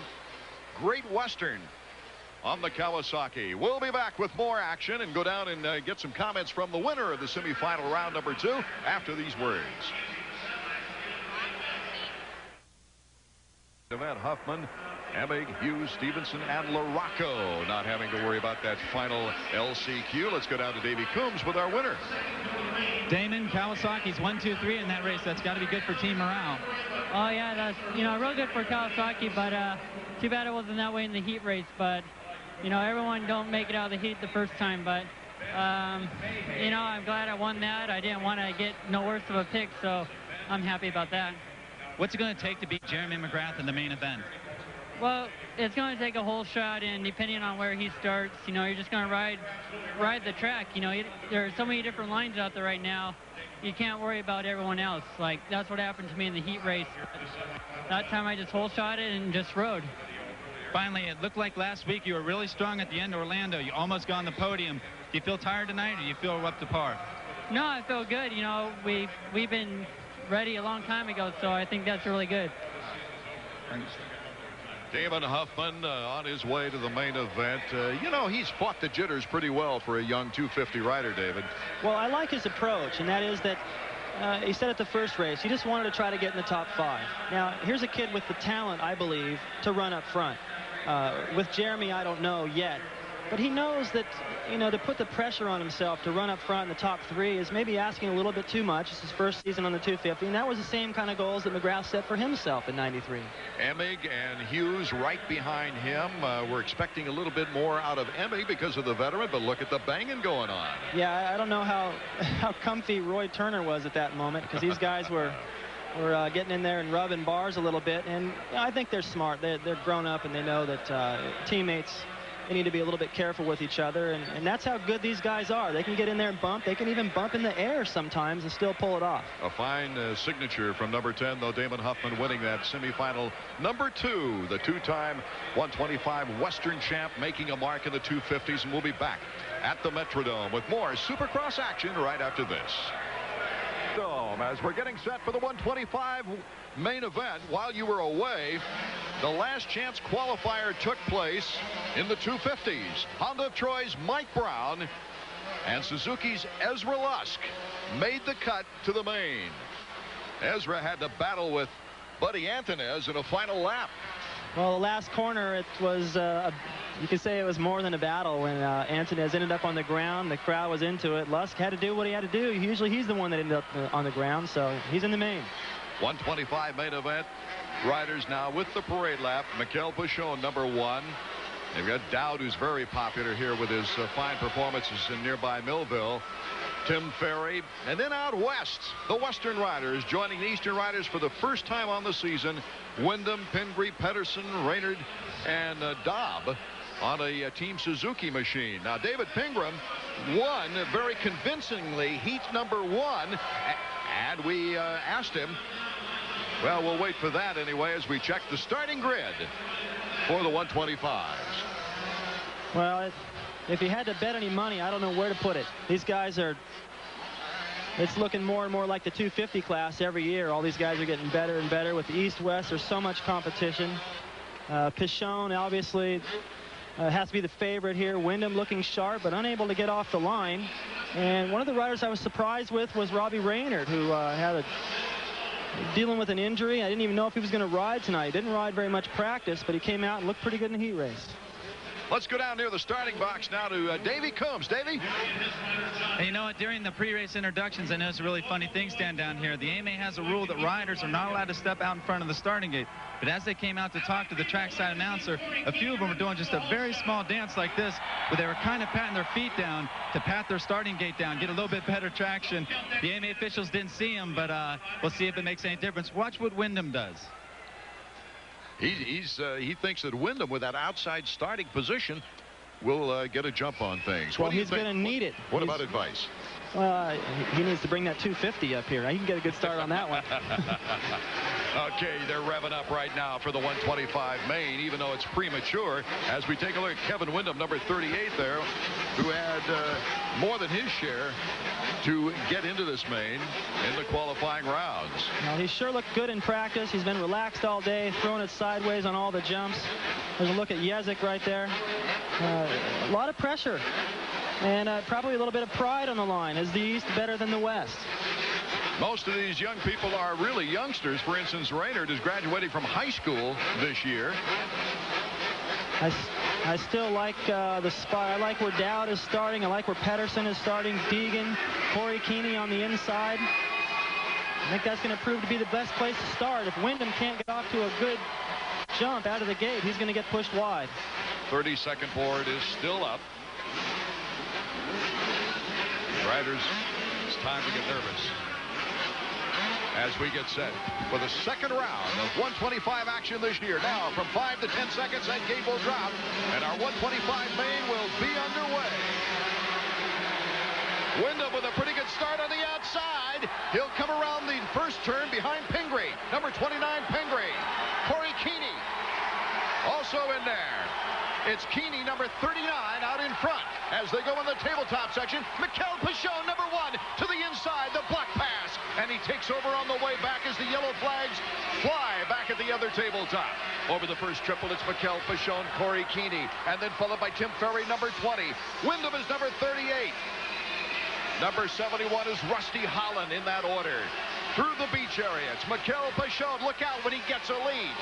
Great Western on the Kawasaki. We'll be back with more action and go down and get some comments from the winner of the semifinal round number 2 after these words. Event Huffman, Emig, Hughes, Stevenson, and LaRocco not having to worry about that final LCQ. Let's go down to Davey Coombs with our winner. Damon, Kawasaki's 1, 2, 3 in that race. That's got to be good for team morale. Oh yeah, that's real good for Kawasaki, but too bad it wasn't that way in the heat race. But everyone don't make it out of the heat the first time. But I'm glad I won that. I didn't want to get no worse of a pick, so I'm happy about that. What's it going to take to beat Jeremy McGrath in the main event? Well, it's going to take a whole shot, and depending on where he starts, you're just going to ride the track. There are so many different lines out there right now. You can't worry about everyone else. Like, that's what happened to me in the heat race. That time I just whole shot it and just rode. Finally, it looked like last week you were really strong at the end of Orlando. You almost got on the podium. Do you feel tired tonight, or do you feel up to par? No, I feel good. We've been ready a long time ago, so I think that's really good. Damon Huffman on his way to the main event. He's fought the jitters pretty well for a young 250 rider, David. Well, I like his approach, and that is that he said at the first race, he just wanted to try to get in the top 5. Now, here's a kid with the talent, I believe, to run up front. With Jeremy, I don't know yet. But he knows that, to put the pressure on himself to run up front in the top 3 is maybe asking a little bit too much. It's his first season on the 250, and that was the same kind of goals that McGrath set for himself in '93. Emig and Hughes right behind him. We're expecting a little bit more out of Emig because of the veteran, but look at the banging going on. Yeah, I don't know how comfy Roy Turner was at that moment, because these guys were getting in there and rubbing bars a little bit, and I think they're smart. They're grown up, and they know that teammates, they need to be a little bit careful with each other, and that's how good these guys are. They can get in there and bump. They can even bump in the air sometimes and still pull it off. A fine signature from number 10, though. Damon Huffman winning that semifinal number 2, the 2-time 125 Western champ, making a mark in the 250s, and we'll be back at the Metrodome with more Supercross action right after this. As we're getting set for the 125 main event, while you were away, the last chance qualifier took place in the 250s. Honda of Troy's Mike Brown and Suzuki's Ezra Lusk made the cut to the main. Ezra had to battle with Buddy Antunez in a final lap. Well, the last corner, it was, you could say it was more than a battle when Antunez ended up on the ground. The crowd was into it. Lusk had to do what he had to do. Usually he's the one that ended up on the ground, so he's in the main. 125 main event. Riders now with the parade lap. Mikel Pichon, number 1. They've got Dowd, who's very popular here with his fine performances in nearby Millville. Tim Ferry. And then out west, the Western riders joining the Eastern riders for the first time on the season. Wyndham, Pingree, Pedersen, Raynard, and Dobb on a Team Suzuki machine. Now, David Pingree won very convincingly heat number 1. And we asked him, well, we'll wait for that anyway as we check the starting grid for the 125s. Well, if you had to bet any money, I don't know where to put it. These guys are, it's looking more and more like the 250 class every year. All these guys are getting better and better. With the East-West, there's so much competition. Pichon, obviously, has to be the favorite here. Wyndham looking sharp, but unable to get off the line. And one of the riders I was surprised with was Robbie Raynard, who had dealing with an injury. I didn't even know if he was going to ride tonight. He didn't ride very much practice, but he came out and looked pretty good in the heat race. Let's go down near the starting box now to Davey Coombs. Davey? And you know what? During the pre-race introductions, I noticed a really funny thing stand down here. The AMA has a rule that riders are not allowed to step out in front of the starting gate. But as they came out to talk to the trackside announcer, a few of them were doing just a very small dance like this, where they were kind of patting their feet down to pat their starting gate down, get a little bit better traction. The AMA officials didn't see them, but we'll see if it makes any difference. Watch what Wyndham does. He thinks that Wyndham, with that outside starting position, will get a jump on things. Well, he's going to need it. What about advice? He needs to bring that 250 up here. He can get a good start on that one. Okay, they're revving up right now for the 125 main, even though it's premature. As we take a look at Kevin Windham, number 38 there, who had more than his share to get into this main in the qualifying rounds. Well, he sure looked good in practice. He's been relaxed all day, throwing it sideways on all the jumps. There's a look at Jezik right there. A lot of pressure. And probably a little bit of pride on the line. Is the East better than the West? Most of these young people are really youngsters. For instance, Raynard is graduating from high school this year. I still like the spot. I like where Dowd is starting. I like where Pedersen is starting. Deegan, Corey Keeney on the inside. I think that's going to prove to be the best place to start. If Windham can't get off to a good jump out of the gate, he's going to get pushed wide. 32nd board is still up. Riders, it's time to get nervous as we get set for the second round of 125 action this year. Now from 5 to 10 seconds, that gate will drop, and our 125 main will be underway. Windham with a pretty good start on the outside. He'll come around the first turn behind Pingree. Number 29, Pingree. Corey Keeney also in there. It's Keeney, number 39, out in front. As they go in the tabletop section, Mikel Pichon, number 1, to the inside, the block pass. And he takes over on the way back as the yellow flags fly back at the other tabletop. Over the first triple, it's Mikel Pichon, Corey Keeney, and then followed by Tim Ferry, number 20. Windham is number 38. Number 71 is Rusty Holland in that order. Through the beach area, it's Mikel Pichon. Look out when he gets a lead.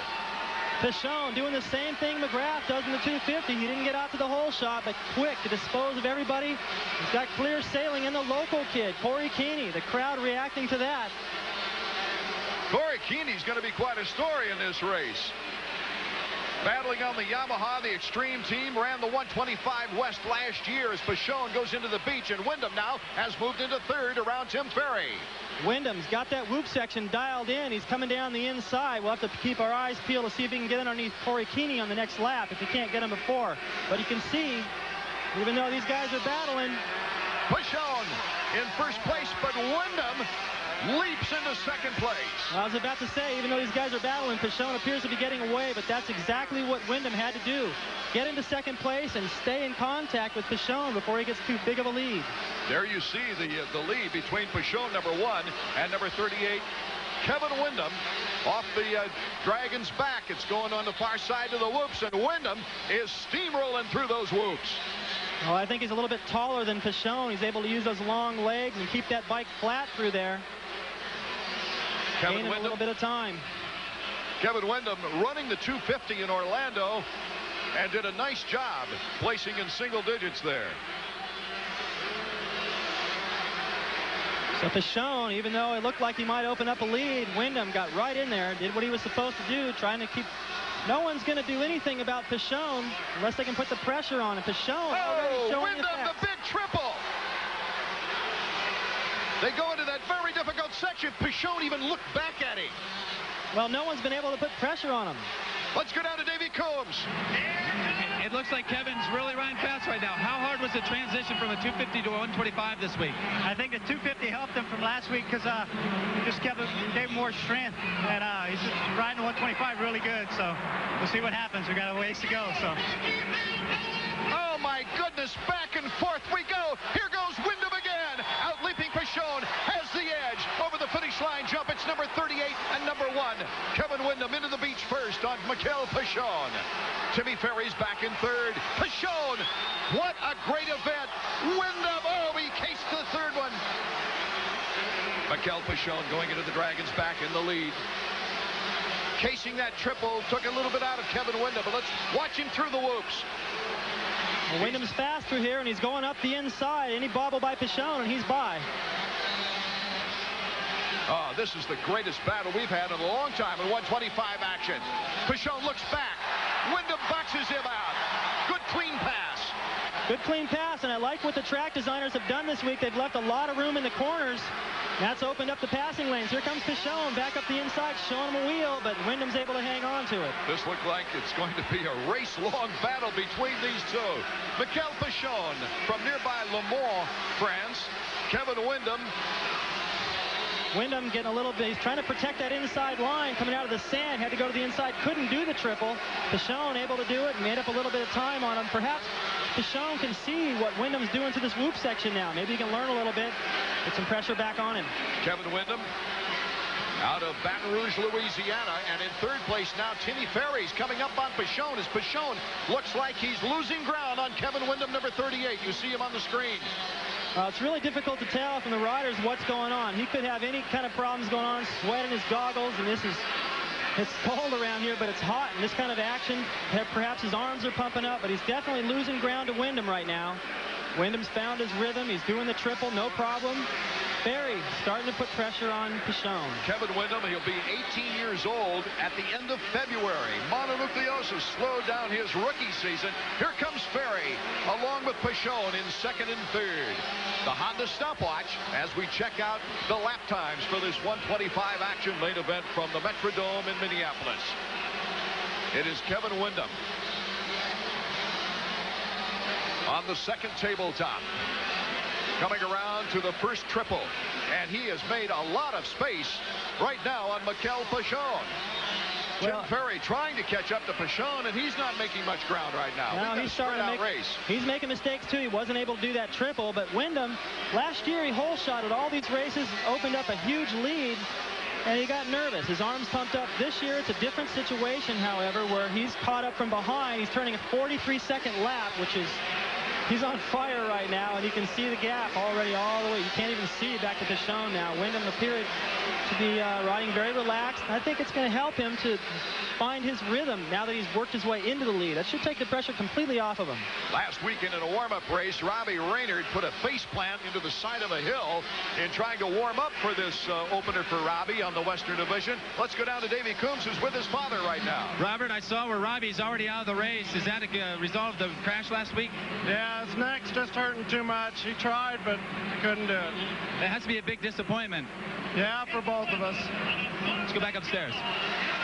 Pichon doing the same thing McGrath does in the 250. He didn't get out to the hole shot, but quick to dispose of everybody. He's got clear sailing in the local kid, Corey Keeney. The crowd reacting to that. Corey Keeney's going to be quite a story in this race. Battling on the Yamaha, the Extreme team ran the 125 West last year as Pichon goes into the beach, and Windham now has moved into third around Tim Ferry. Wyndham's got that whoop section dialed in. He's coming down the inside. We'll have to keep our eyes peeled to see if he can get underneath Corey Keeney on the next lap if he can't get him before. But you can see, even though these guys are battling, Pichon in first place, but Windham leaps into second place. I was about to say, even though these guys are battling, Pichon appears to be getting away, but that's exactly what Windham had to do. Get into second place and stay in contact with Pichon before he gets too big of a lead. There you see the lead between Pichon, number 1, and number 38, Kevin Windham. Off the Dragon's back. It's going on the far side of the whoops, and Windham is steamrolling through those whoops. Well, I think he's a little bit taller than Pichon. He's able to use those long legs and keep that bike flat through there. Kevin Gaining Windham, a little bit of time. Kevin Windham running the 250 in Orlando and did a nice job placing in single digits there. So Pichon, even though it looked like he might open up a lead, Windham got right in there, did what he was supposed to do, trying to keep... No one's going to do anything about Pichon unless they can put the pressure on him. Pichon already showing Windham, the big triple. They go into that very difficult section. Pichon even looked back at him. Well, no one's been able to put pressure on him. Let's go down to Davey Combs. It looks like Kevin's really running fast right now. How hard was the transition from a 250 to a 125 this week? I think the 250 helped him from last week because just gave him more strength. And he's just riding the 125 really good. So we'll see what happens. We got a ways to go. So. Oh, my goodness. Back and forth we go. Here goes Windham again. Out leaping Pichon has the edge over the finish line jump. It's number 38 and number 1. Kevin Windham into the beach first on Mikel Pichon. Timmy Ferry's back in third. Pichon, what a great event. Windham, oh, he cased the third one. Mikel Pichon going into the Dragon's back in the lead. Casing that triple, took a little bit out of Kevin Windham, but let's watch him through the whoops. Well, Wyndham's fast through here, and he's going up the inside. Any bobble by Pichon, and he's by. Oh, this is the greatest battle we've had in a long time in 125 action. Pichon looks back. Windham boxes him out. Good clean pass. Good clean pass, and I like what the track designers have done this week. They've left a lot of room in the corners. That's opened up the passing lanes. Here comes Pichon back up the inside, showing him a wheel, but Wyndham's able to hang on to it. This looked like it's going to be a race-long battle between these two. Mikel Pichon from nearby Le Mans, France. Kevin Wyndham. Wyndham getting a little bit, he's trying to protect that inside line coming out of the sand, had to go to the inside, couldn't do the triple. Pichon able to do it, made up a little bit of time on him. Perhaps Pichon can see what Wyndham's doing to this whoop section now. Maybe he can learn a little bit, get some pressure back on him. Kevin Wyndham out of Baton Rouge, Louisiana, and in third place now Timmy Ferry's coming up on Pichon as Pichon looks like he's losing ground on Kevin Wyndham, number 38. You see him on the screen. It's really difficult to tell from the riders what's going on. He could have any kind of problems going on, sweat in his goggles, and it's cold around here, but it's hot, and this kind of action, perhaps his arms are pumping up, but he's definitely losing ground to Wyndham right now. Wyndham's found his rhythm. He's doing the triple, no problem. Ferry starting to put pressure on Pichon. Kevin Wyndham, he'll be 18 years old at the end of February. Mononucleosis slowed down his rookie season. Here comes Ferry, along with Pichon in second and third. The Honda stopwatch as we check out the lap times for this 125 action main event from the Metrodome in Minneapolis. It is Kevin Wyndham on the second tabletop, coming around to the first triple, and he has made a lot of space right now on Mikel Pichon. Tim Ferry trying to catch up to Pichon, and he's not making much ground right now. Now he's starting to make race. He's making mistakes too. He wasn't able to do that triple, but Wyndham last year he hole shotted all these races, opened up a huge lead, and he got nervous. His arms pumped up. This year it's a different situation, however, where he's caught up from behind. He's turning a 43-second lap, which is, he's on fire right now, and you can see the gap already all the way. You can't even see back to Pichon now. Wyndham appeared to be riding very relaxed. I think it's going to help him to find his rhythm now that he's worked his way into the lead. That should take the pressure completely off of him. Last weekend in a warm-up race, Robbie Raynard put a face plant into the side of a hill in trying to warm up for this opener for Robbie on the Western Division. Let's go down to Davey Coombs, who's with his father right now. Robert, I saw where Robbie's already out of the race. Is that a result of the crash last week? Yeah, his neck's just hurting too much. He tried, but couldn't do it. It has to be a big disappointment. Yeah, for both of us. Let's go back upstairs.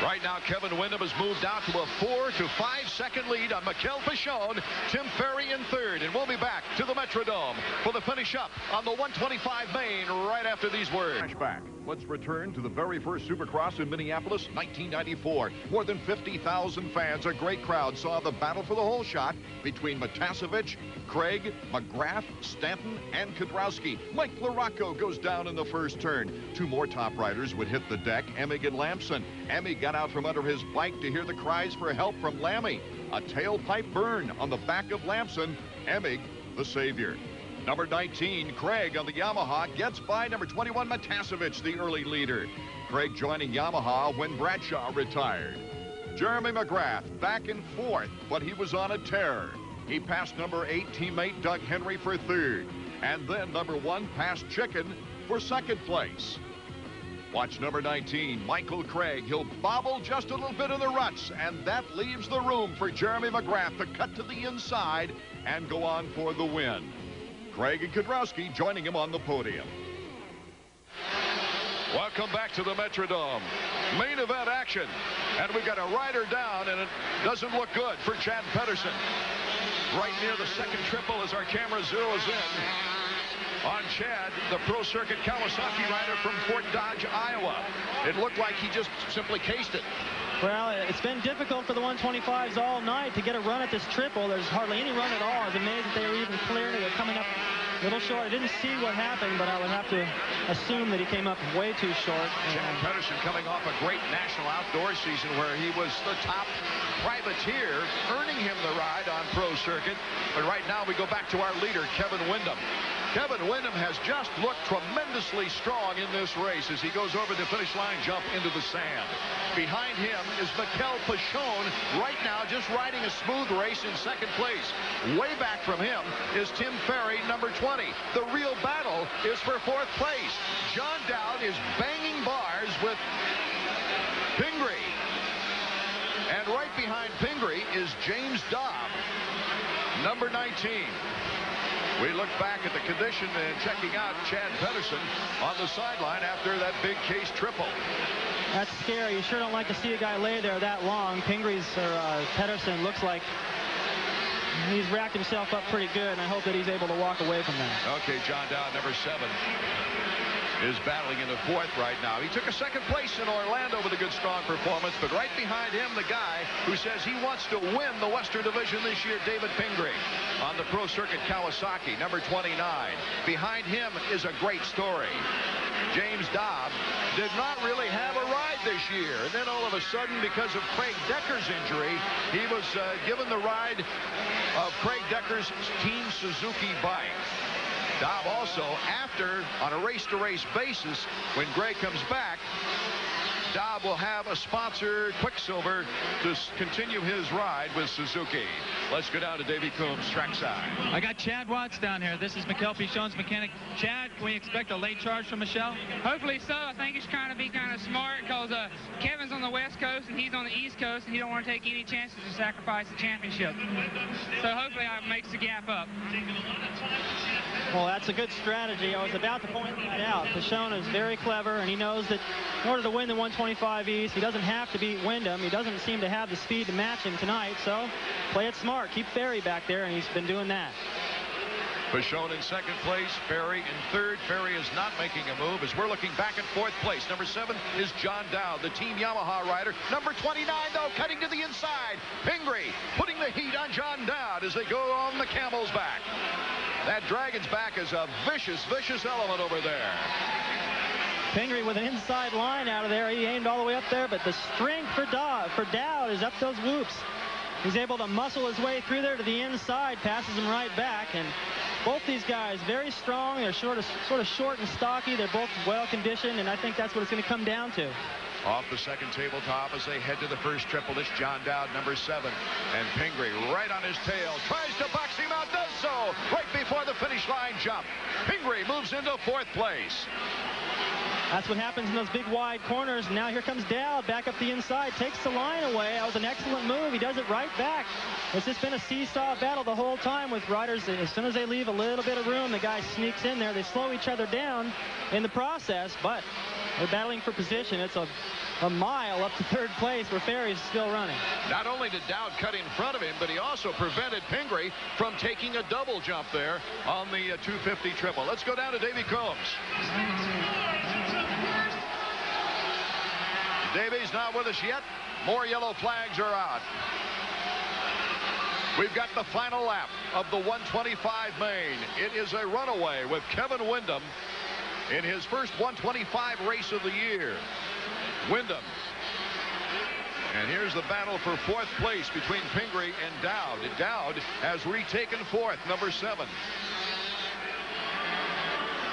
Right now, Kevin Wyndham has moved out to a 4 to 5 second lead on Mikel Pichon. Tim Ferry in third, and we'll be back to the Metrodome for the finish up on the 125 main right after these words. Flashback. Let's return to the very first Supercross in Minneapolis, 1994. More than 50,000 fans, a great crowd, saw the battle for the hole shot between Matasevich, Craig, McGrath, Stanton, and Kudrowski. Mike LaRocco goes down in the first turn. Two more top riders would hit the deck, Emig and Lamson. Emig got out from under his bike to hear the cries for help from Lammy. A tailpipe burn on the back of Lamson. Emig, the savior. Number 19, Craig on the Yamaha, gets by number 21, Matasevich, the early leader. Craig joining Yamaha when Bradshaw retired. Jeremy McGrath back in fourth, but he was on a tear. He passed number 8 teammate Doug Henry for third. And then number 1 passed Chicken for second place. Watch number 19, Michael Craig. He'll bobble just a little bit in the ruts, and that leaves the room for Jeremy McGrath to cut to the inside and go on for the win. Craig and Kudrowski joining him on the podium. Welcome back to the Metrodome. Main event action. And we've got a rider down, and it doesn't look good for Chad Pedersen. Right near the second triple as our camera zeroes in on Chad, the Pro Circuit Kawasaki rider from Fort Dodge, Iowa. It looked like he just simply cased it. Well, it's been difficult for the 125s all night to get a run at this triple. There's hardly any run at all. I was amazed that they were even clearing it. They're coming up a little short. I didn't see what happened, but I would have to assume that he came up way too short. Chad Pedersen coming off a great national outdoor season where he was the top privateer, earning him the ride on Pro Circuit. But right now we go back to our leader, Kevin Wyndham. Kevin Wyndham has just looked tremendously strong in this race as he goes over the finish line jump into the sand. Behind him is Mikel Pichon right now just riding a smooth race in second place. Way back from him is Tim Ferry, number 20. The real battle is for fourth place. John Dowd is banging bars with Pingree. And right behind Pingree is James Dobb. number 19. We look back at the condition and checking out Chad Pedersen on the sideline after that big case triple. That's scary. You sure don't like to see a guy lay there that long. Pedersen looks like he's racked himself up pretty good, and I hope that he's able to walk away from that. Okay, John Dowd, number 7, is battling in the 4th right now. He took a 2nd place in Orlando with a good, strong performance, but right behind him, the guy who says he wants to win the Western Division this year, David Pingree, on the Pro Circuit Kawasaki, number 29. Behind him is a great story. James Dobb did not really have a ride this year, and then all of a sudden, because of Craig Decker's injury, he was given the ride of Craig Decker's Team Suzuki bike. Dobb also, after, on a race-to-race basis, when Gray comes back, Dobb will have a sponsor, Quicksilver, to continue his ride with Suzuki. Let's go down to Davey Coombs, trackside. I got Chad Watts down here. This is Mikel Pichon's mechanic. Chad, can we expect a late charge from Michel? Hopefully so. I think he's trying to be kind of smart because Kevin's on the West Coast and he's on the East Coast, and he don't want to take any chances to sacrifice the championship. So hopefully that makes the gap up. Well, that's a good strategy. I was about to point that out. Pichon is very clever, and he knows that in order to win the 125 East, he doesn't have to beat Wyndham. He doesn't seem to have the speed to match him tonight, so play it smart. Keep Ferry back there, and he's been doing that. Pichon in 2nd place, Ferry in 3rd. Ferry is not making a move as we're looking back at 4th place. Number 7 is John Dowd, the Team Yamaha rider. Number 29, though, cutting to the inside. Pingree putting the heat on John Dowd as they go on the camel's back. That dragon's back is a vicious, vicious element over there. Pingree with an inside line out of there. He aimed all the way up there, but the strength for Dowd is up those whoops. He's able to muscle his way through there to the inside, passes him right back, and both these guys very strong. They're sort of short and stocky. They're both well conditioned, and I think that's what it's going to come down to. Off the 2nd tabletop as they head to the 1st triple. It's John Dowd, number 7. And Pingree right on his tail. Tries to box him out, does so right before the finish line jump. Pingree moves into 4th place. That's what happens in those big wide corners. Now here comes Dowd back up the inside, takes the line away. That was an excellent move. He does it right back. It's just been a seesaw battle the whole time with riders. As soon as they leave a little bit of room, the guy sneaks in there. They slow each other down in the process, but they're battling for position. It's a mile up to 3rd place where Ferry's still running. Not only did Dowd cut in front of him, but he also prevented Pingree from taking a double jump there on the 250 triple. Let's go down to Davey Combs. Davey's not with us yet. More yellow flags are out. We've got the final lap of the 125 main. It is a runaway with Kevin Wyndham in his first 125 race of the year. Wyndham. And here's the battle for 4th place between Pingree and Dowd. Dowd has retaken 4th, number 7.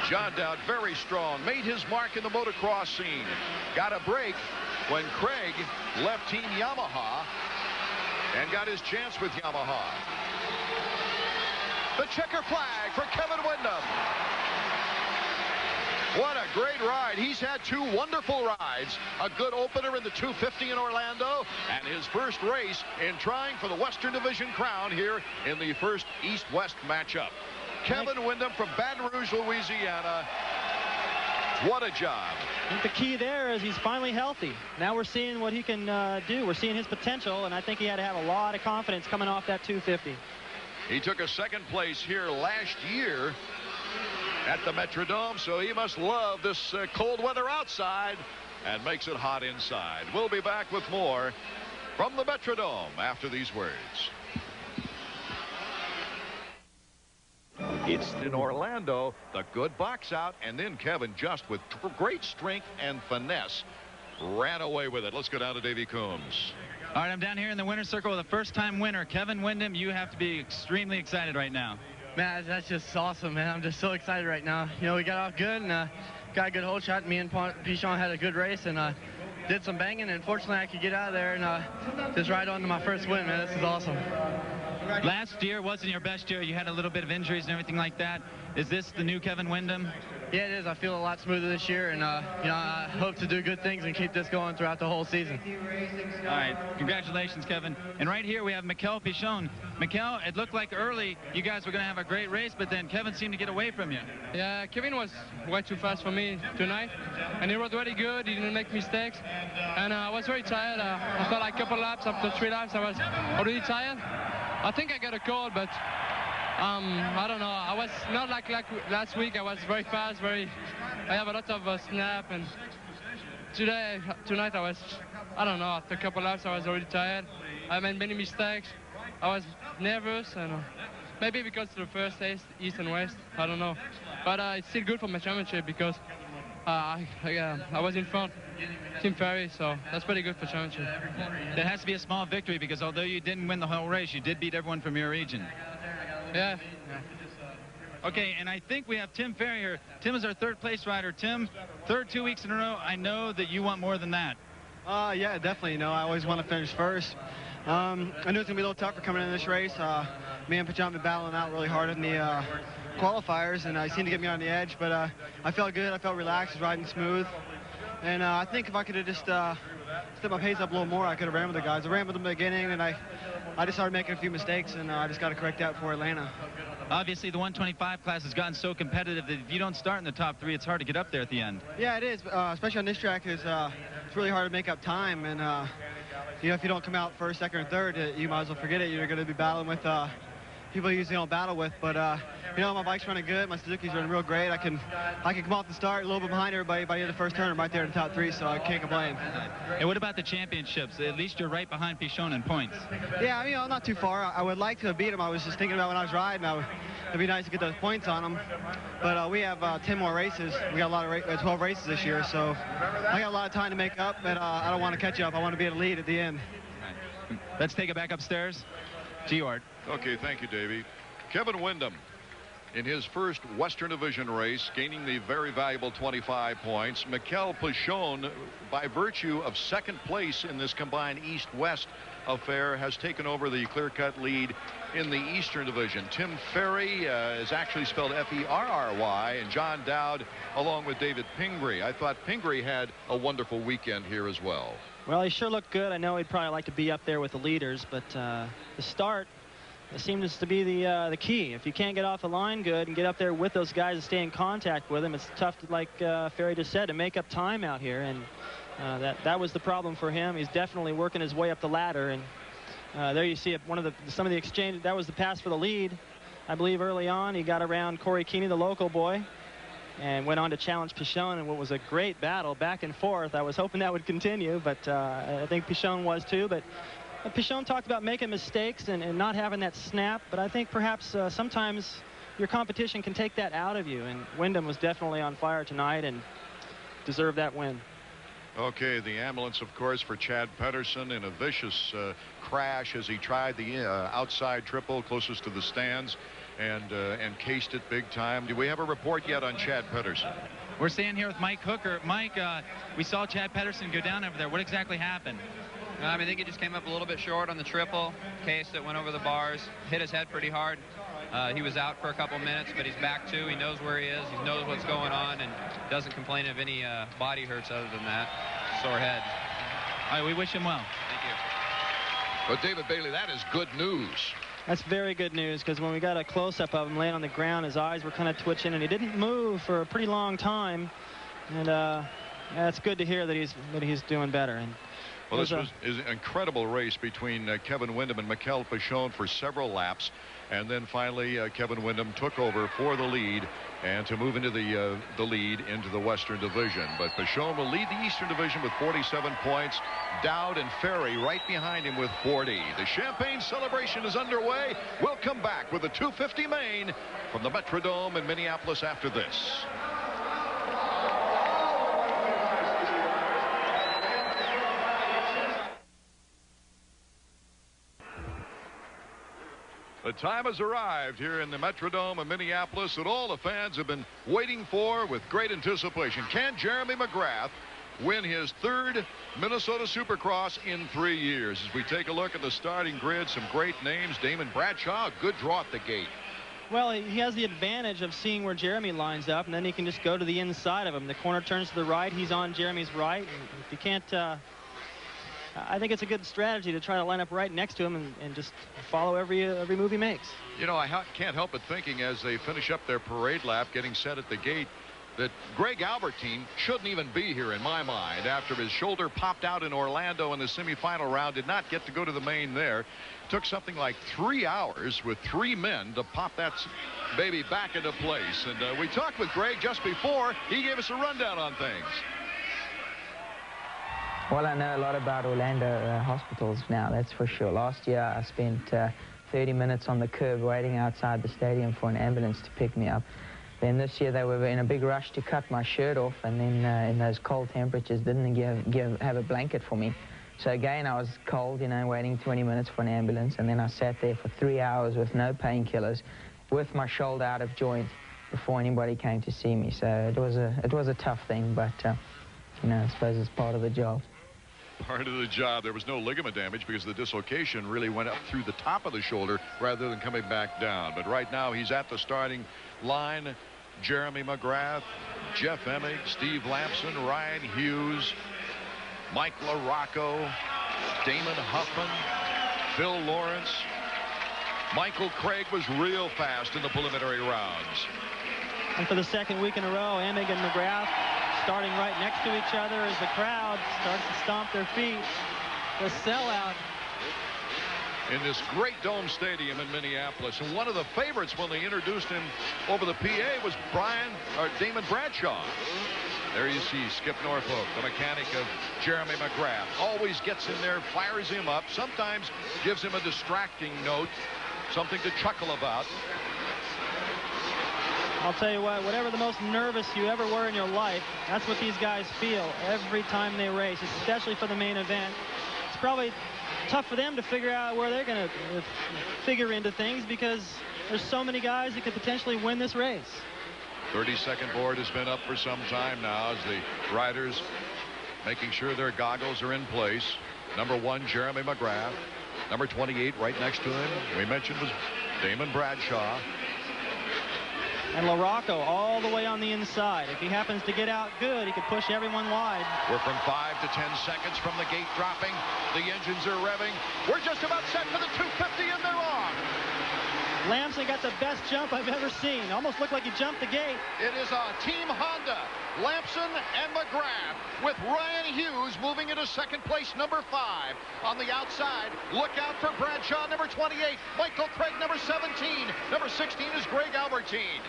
John Dowd, very strong, made his mark in the motocross scene. Got a break when Craig left Team Yamaha and got his chance with Yamaha. The checker flag for Kevin Wyndham. What a great ride. He's had 2 wonderful rides. A good opener in the 250 in Orlando, and his first race in trying for the Western Division crown here in the first East-West matchup. Kevin Wyndham from Baton Rouge, Louisiana. What a job. I think the key there is he's finally healthy. Now we're seeing what he can do. We're seeing his potential, and I think he had to have a lot of confidence coming off that 250. He took a 2nd place here last year at the Metrodome, so he must love this cold weather outside and makes it hot inside. We'll be back with more from the Metrodome after these words. It's in Orlando, the good box out, and then Kevin just with great strength and finesse ran away with it. Let's go down to Davey Coombs. All right, I'm down here in the winner's circle with a first-time winner, Kevin Wyndham. You have to be extremely excited right now. Man, that's just awesome, man. I'm just so excited right now. You know, we got off good and got a good hole shot. Me and Pichon had a good race and did some banging, and fortunately I could get out of there and just ride on to my first win, man. This is awesome. Last year wasn't your best year. You had a little bit of injuries and everything like that. Is this the new Kevin Wyndham? Yeah, it is. I feel a lot smoother this year, and you know, I hope to do good things and keep this going throughout the whole season. All right, congratulations, Kevin. And right here we have Mikel Pichon. Mikkel, it looked like early you guys were going to have a great race, but then Kevin seemed to get away from you. Yeah, Kevin was way too fast for me tonight, and he was very good. He didn't make mistakes, and I was very tired. After like a couple laps, after 3 laps, I was already tired. I think I got a cold, but I don't know. I was not like last week. I was very fast, I have a lot of snap, and tonight I was, I don't know, after a couple laps I was already tired. I made many mistakes. I was nervous, and maybe because of the first race, East and West, I don't know. But it's still good for my championship because I was in front, Team Ferry, so that's pretty good for championship. That has to be a small victory because although you didn't win the whole race, you did beat everyone from your region. Yeah. Okay, and I think we have Tim Ferry here. Tim is our third place rider. Tim, third 2 weeks in a row. I know that you want more than that. Yeah, definitely. You know, I always want to finish first. I knew it was going to be a little tougher coming in this race. Me and Pajam been battling out really hard in the qualifiers, and he seemed to get me on the edge. But I felt good. I felt relaxed, riding smooth. And I think if I could have just stepped my pace up a little more, I could have ran with the guys. I ran with them in the beginning, and I just started making a few mistakes, and I just got to correct that for Atlanta. Obviously, the 125 class has gotten so competitive that if you don't start in the top 3, it's hard to get up there at the end. Yeah, it is, especially on this track. It's really hard to make up time, and you know, if you don't come out first, second, or third, you might as well forget it. You're going to be battling with people you usually don't battle with. But you know, my bike's running good. My Suzuki's running real great. I can come off the start a little bit behind everybody by the end of the first turn. I'm right there in the top 3, so I can't complain. And what about the championships? At least you're right behind Pichon in points. Yeah, you know, not too far. I would like to have beat him. I was just thinking about when I was riding. It'd be nice to get those points on him. But we have 10 more races. We got a lot of 12 races this year, so I got a lot of time to make up. But I don't want to catch up. I want to be at the lead at the end. Let's take it back upstairs to you, Art. Okay, thank you, Davey. Kevin Windham, in his first Western Division race, gaining the very valuable 25 points. Mikkel Pichon, by virtue of second place in this combined East-West affair, has taken over the clear-cut lead in the Eastern Division. Tim Ferry is actually spelled F-E-R-R-Y, and John Dowd along with David Pingree. I thought Pingree had a wonderful weekend here as well. Well, he sure looked good. I know he'd probably like to be up there with the leaders, but the start seems to be the key. If you can't get off the line good and get up there with those guys and stay in contact with them, it's tough to, like Ferry just said, to make up time out here. And that was the problem for him. He's definitely working his way up the ladder. And there you see it, some of the exchange. That was the pass for the lead, I believe, early on. He got around Corey Keeney, the local boy, and went on to challenge Pichon in what was a great battle back and forth. I was hoping that would continue, but I think Pichon was too. But Pichon talked about making mistakes and not having that snap, but I think perhaps sometimes your competition can take that out of you, and Windham was definitely on fire tonight and deserved that win. Okay, the ambulance, of course, for Chad Pedersen in a vicious crash as he tried the outside triple closest to the stands and cased it big time. Do we have a report yet on Chad Pedersen? We're staying here with Mike Hooker. Mike, we saw Chad Pedersen go down over there. What exactly happened? I think he just came up a little bit short on the triple. Cased it, went over the bars, hit his head pretty hard. He was out for a couple minutes, but he's back too. He knows where he is. He knows what's going on and doesn't complain of any body hurts other than that. Sore head. All right, we wish him well. Thank you. But David Bailey, that is good news. That's very good news, because when we got a close-up of him laying on the ground, his eyes were kind of twitching, and he didn't move for a pretty long time. And it's good to hear that he's doing better. And well, this was an incredible race between Kevin Windham and Mikkel Pichon for several laps. And then finally, Kevin Windham took over for the lead and to move into the lead into the Western Division. But Pichon will lead the Eastern Division with 47 points. Dowd and Ferry right behind him with 40. The Champagne celebration is underway. We'll come back with the 250 main from the Metrodome in Minneapolis after this. The time has arrived here in the Metrodome of Minneapolis that all the fans have been waiting for with great anticipation. Can Jeremy McGrath win his third Minnesota Supercross in 3 years? As we take a look at the starting grid, some great names. Damon Bradshaw, a good draw at the gate. Well, he has the advantage of seeing where Jeremy lines up, and then he can just go to the inside of him. The corner turns to the right. He's on Jeremy's right. And if you can't... I think it's a good strategy to try to line up right next to him and just follow every move he makes. You know, I can't help but thinking as they finish up their parade lap, getting set at the gate, that Greg Albertine shouldn't even be here in my mind after his shoulder popped out in Orlando in the semifinal round. Did not get to go to the main there. Took something like 3 hours with 3 men to pop that baby back into place. And we talked with Greg just before. He gave us a rundown on things. Well, I know a lot about Orlando hospitals now, that's for sure. Last year I spent 30 minutes on the curb waiting outside the stadium for an ambulance to pick me up. Then this year they were in a big rush to cut my shirt off, and then in those cold temperatures didn't have a blanket for me. So again, I was cold, you know, waiting 20 minutes for an ambulance, and then I sat there for 3 hours with no painkillers, with my shoulder out of joint before anybody came to see me. So it was a tough thing, but you know, I suppose it's part of the job. Part of the job. There was no ligament damage because the dislocation really went up through the top of the shoulder rather than coming back down. But right now he's at the starting line. Jeremy McGrath, Jeff Emig, Steve Lampson, Ryan Hughes, Mike LaRocco, Damon Huffman, Phil Lawrence. Michael Craig was real fast in the preliminary rounds. And for the second week in a row, Emig and McGrath starting right next to each other as the crowd starts to stomp their feet. The sellout. In this great dome stadium in Minneapolis. And one of the favorites when they introduced him over the PA was Damon Bradshaw. There you see Skip Norfolk, the mechanic of Jeremy McGrath. Always gets in there, fires him up, sometimes gives him a distracting note, something to chuckle about. I'll tell you what, whatever the most nervous you ever were in your life, that's what these guys feel every time they race, especially for the main event. It's probably tough for them to figure out where they're going to figure into things because there's so many guys that could potentially win this race. 30-second board has been up for some time now as the riders making sure their goggles are in place. Number 1, Jeremy McGrath. Number 28 right next to him, we mentioned, was Damon Bradshaw. And LaRocco all the way on the inside. If he happens to get out good, he could push everyone wide. We're from 5 to 10 seconds from the gate dropping. The engines are revving. We're just about set for the 250, and they're on. Lamson got the best jump I've ever seen. Almost looked like he jumped the gate. It is a Team Honda. Lampson and McGrath with Ryan Hughes moving into second place, number 5. On the outside, look out for Bradshaw, number 28. Michael Craig, number 17. Number 16 is Greg Albertine.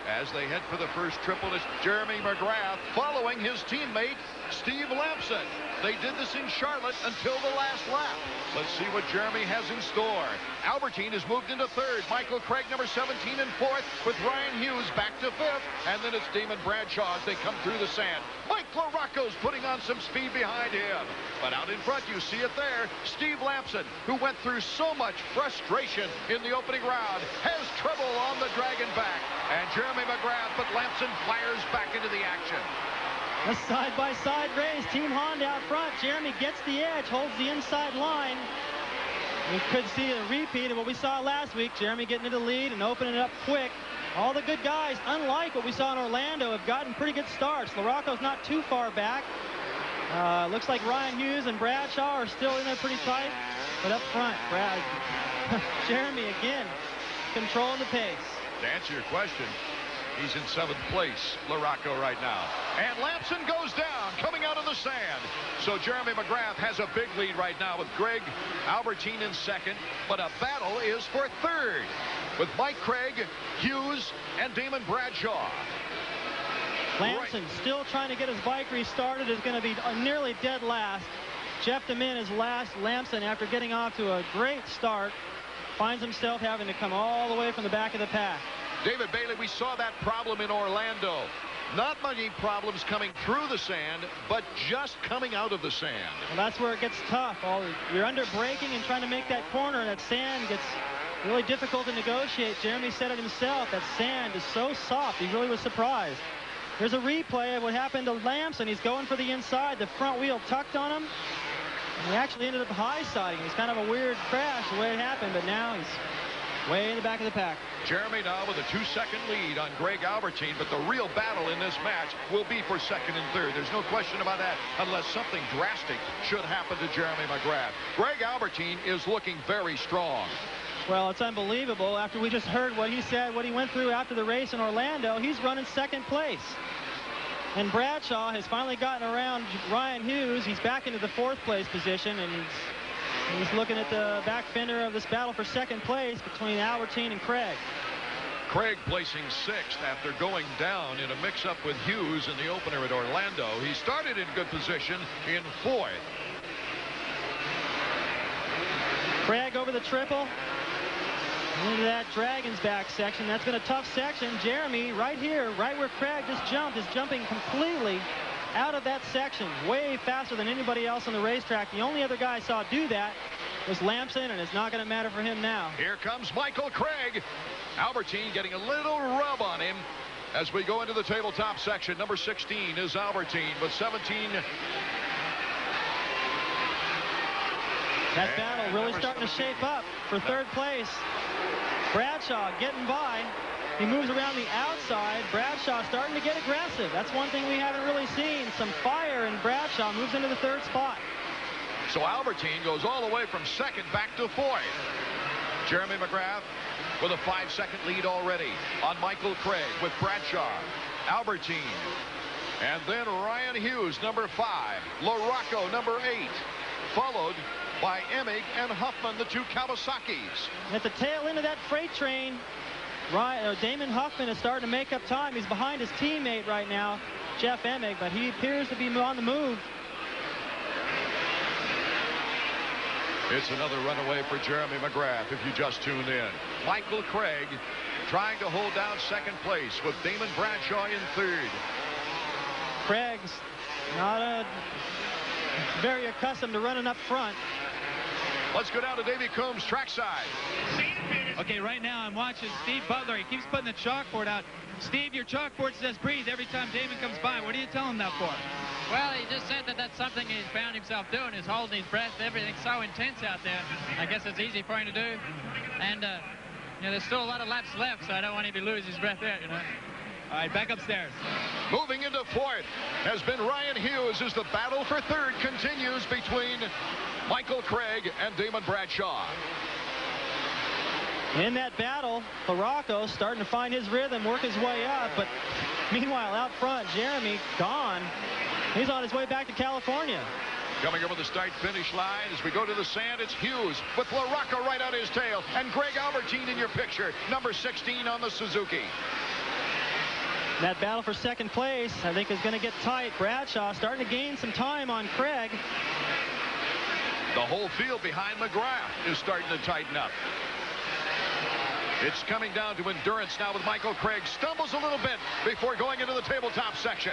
As they head for the first triple, it's Jeremy McGrath following his teammate, Steve Lampson. They did this in Charlotte until the last lap. Let's see what Jeremy has in store. Albertine has moved into 3rd. Michael Craig, number 17, in 4th, with Ryan Hughes back to 5th. And then it's Damon Bradshaw as they come through the sand. Mike LaRocco's putting on some speed behind him. But out in front, you see it there, Steve Lampson, who went through so much frustration in the opening round, has trouble on the dragon back. And Jeremy McGrath, but Lampson fires back into the action. A side-by-side race. Team Honda out front. Jeremy gets the edge, holds the inside line. We could see a repeat of what we saw last week. Jeremy getting into the lead and opening it up quick. All the good guys, unlike what we saw in Orlando, have gotten pretty good starts. LaRocco's not too far back. Looks like Ryan Hughes and Bradshaw are still in there pretty tight. But up front, Jeremy again controlling the pace. To answer your question, he's in 7th place, LaRocco, right now. And Lampson goes down, coming out of the sand. So Jeremy McGrath has a big lead right now with Greg Albertine in 2nd. But a battle is for 3rd with Mike Craig, Hughes, and Damon Bradshaw. Lampson still trying to get his bike restarted, is going to be nearly dead last. Jeff DeMint is last. Lampson, after getting off to a great start, finds himself having to come all the way from the back of the pack. David Bailey, we saw that problem in Orlando. Not many problems coming through the sand, but just coming out of the sand. Well, that's where it gets tough. You're under braking and trying to make that corner, and that sand gets really difficult to negotiate. Jeremy said it himself, that sand is so soft. He really was surprised. There's a replay of what happened to Lampson. He's going for the inside. The front wheel tucked on him. And he actually ended up high-siding. It's kind of a weird crash the way it happened, but now he's way in the back of the pack. Jeremy now with a 2-second lead on Greg Albertine, but the real battle in this match will be for second and third. There's no question about that, unless something drastic should happen to Jeremy McGrath. Greg Albertine is looking very strong. Well, it's unbelievable. After we just heard what he said, what he went through after the race in Orlando, he's running second place. And Bradshaw has finally gotten around Ryan Hughes. He's back into the 4th place position, and he's looking at the back fender of this battle for second place between Albertine and Craig. Craig placing 6th after going down in a mix-up with Hughes in the opener at Orlando. He started in good position in 4th. Craig over the triple. Into that Dragon's back section. That's been a tough section. Jeremy right here, right where Craig just jumped, is jumping completely out of that section, way faster than anybody else on the racetrack. The only other guy I saw do that was Lamson, and it's not going to matter for him now. Here comes Michael Craig. Albertine getting a little rub on him as we go into the tabletop section. Number 16 is Albertine, but 17... That battle really starting to shape up for 3rd place. Bradshaw getting by. He moves around the outside. Bradshaw starting to get aggressive. That's one thing we haven't really seen. Some fire, and Bradshaw moves into the 3rd spot. So Albertine goes all the way from 2nd back to 4th. Jeremy McGrath with a 5-second lead already on Michael Craig with Bradshaw, Albertine, and then Ryan Hughes, number 5, LaRocco, number 8, followed by Emig and Huffman, the 2 Kawasaki's. At the tail end of that freight train, Damon Huffman is starting to make up time. He's behind his teammate right now, Jeff Emig, but he appears to be on the move. It's another runaway for Jeremy McGrath if you just tuned in. Michael Craig trying to hold down 2nd place with Damon Bradshaw in 3rd. Craig's not very accustomed to running up front. Let's go down to Davey Coombs trackside. Okay, right now I'm watching Steve Butler. He keeps putting the chalkboard out. Steve, your chalkboard says breathe every time Damon comes by. What are you telling him that for? Well, he just said that that's something he's found himself doing, is holding his breath. Everything's so intense out there. I guess it's easy for him to do. And, there's still a lot of laps left, so I don't want him to lose his breath there, All right, back upstairs. Moving into 4th has been Ryan Hughes as the battle for 3rd continues between Michael Craig and Damon Bradshaw. In that battle, LaRocco starting to find his rhythm, work his way up, but meanwhile out front, Jeremy gone. He's on his way back to California. Coming over the start-finish line as we go to the sand, it's Hughes with LaRocco right on his tail, and Greg Albertine in your picture, number 16 on the Suzuki. That battle for 2nd place, I think, is going to get tight. Bradshaw starting to gain some time on Craig. The whole field behind McGrath is starting to tighten up. It's coming down to endurance now with Michael Craig. Stumbles a little bit before going into the tabletop section.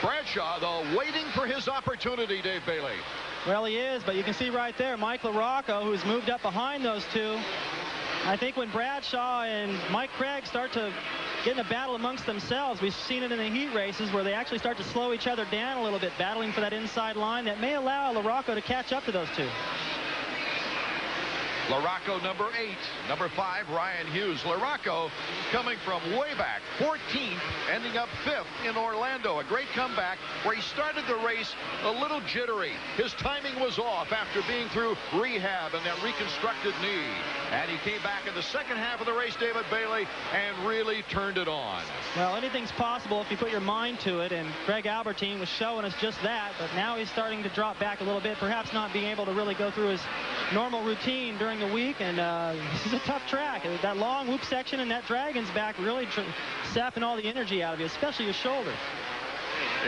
Bradshaw, though, waiting for his opportunity, Dave Bailey. Well, he is, but you can see right there, Mike LaRocco, who's moved up behind those 2. I think when Bradshaw and Mike Craig start to get in a battle amongst themselves, we've seen it in the heat races where they actually start to slow each other down a little bit, battling for that inside line that may allow LaRocco to catch up to those 2. LaRocco, number 8. Number 5, Ryan Hughes. LaRocco coming from way back, 14th, ending up 5th in Orlando. A great comeback where he started the race a little jittery. His timing was off after being through rehab and that reconstructed knee. And he came back in the second half of the race, David Bailey, and really turned it on. Well, anything's possible if you put your mind to it, and Greg Albertine was showing us just that, but now he's starting to drop back a little bit, perhaps not being able to really go through his normal routine during the week, and this is a tough track. That long whoop section and that Dragon's back really sapping all the energy out of you, especially your shoulder.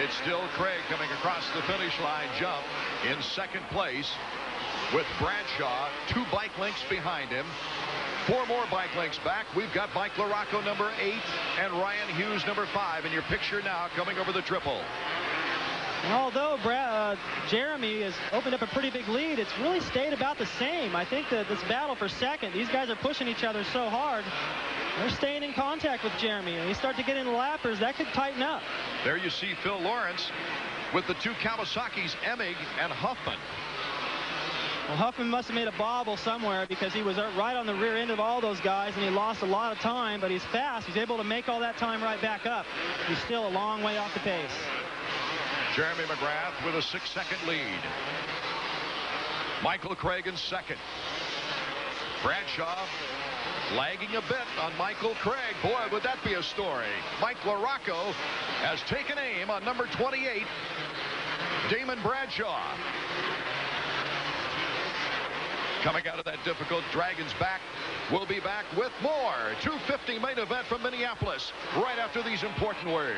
It's still Craig coming across the finish line jump in 2nd place with Bradshaw 2 bike lengths behind him. 4 more bike lengths back. We've got Mike LaRocco, number 8, and Ryan Hughes, number 5, in your picture now coming over the triple. And although Jeremy has opened up a pretty big lead, it's really stayed about the same. I think that this battle for 2nd, these guys are pushing each other so hard. They're staying in contact with Jeremy, and you start to get into lappers, that could tighten up. There you see Phil Lawrence with the 2 Kawasaki's, Emig and Huffman. Well, Huffman must have made a bobble somewhere because he was right on the rear end of all those guys, and he lost a lot of time, but he's fast. He's able to make all that time right back up. He's still a long way off the pace. Jeremy McGrath with a 6-second lead. Michael Craig in second. Bradshaw lagging a bit on Michael Craig. Boy, would that be a story. Mike LaRocco has taken aim on number 28, Damon Bradshaw. Coming out of that difficult Dragons back. We'll be back with more 250 main event from Minneapolis right after these important words.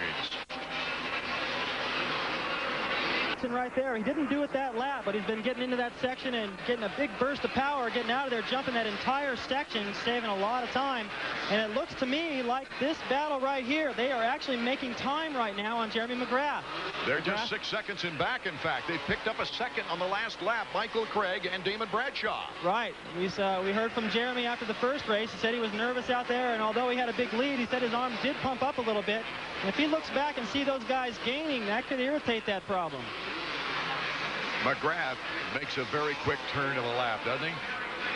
Right there, he didn't do it that lap, but he's been getting into that section and getting a big burst of power, getting out of there, jumping that entire section, saving a lot of time. And it looks to me like this battle right here, they are actually making time right now on Jeremy McGrath. They're just 6 seconds in back. In fact, they picked up a second on the last lap. Michael Craig and Damon Bradshaw. Right. We heard from Jeremy after the first race. He said he was nervous out there, and although he had a big lead, he said his arms did pump up a little bit. And if he looks back and see those guys gaining, that could irritate that problem. McGrath makes a very quick turn of a lap, doesn't he?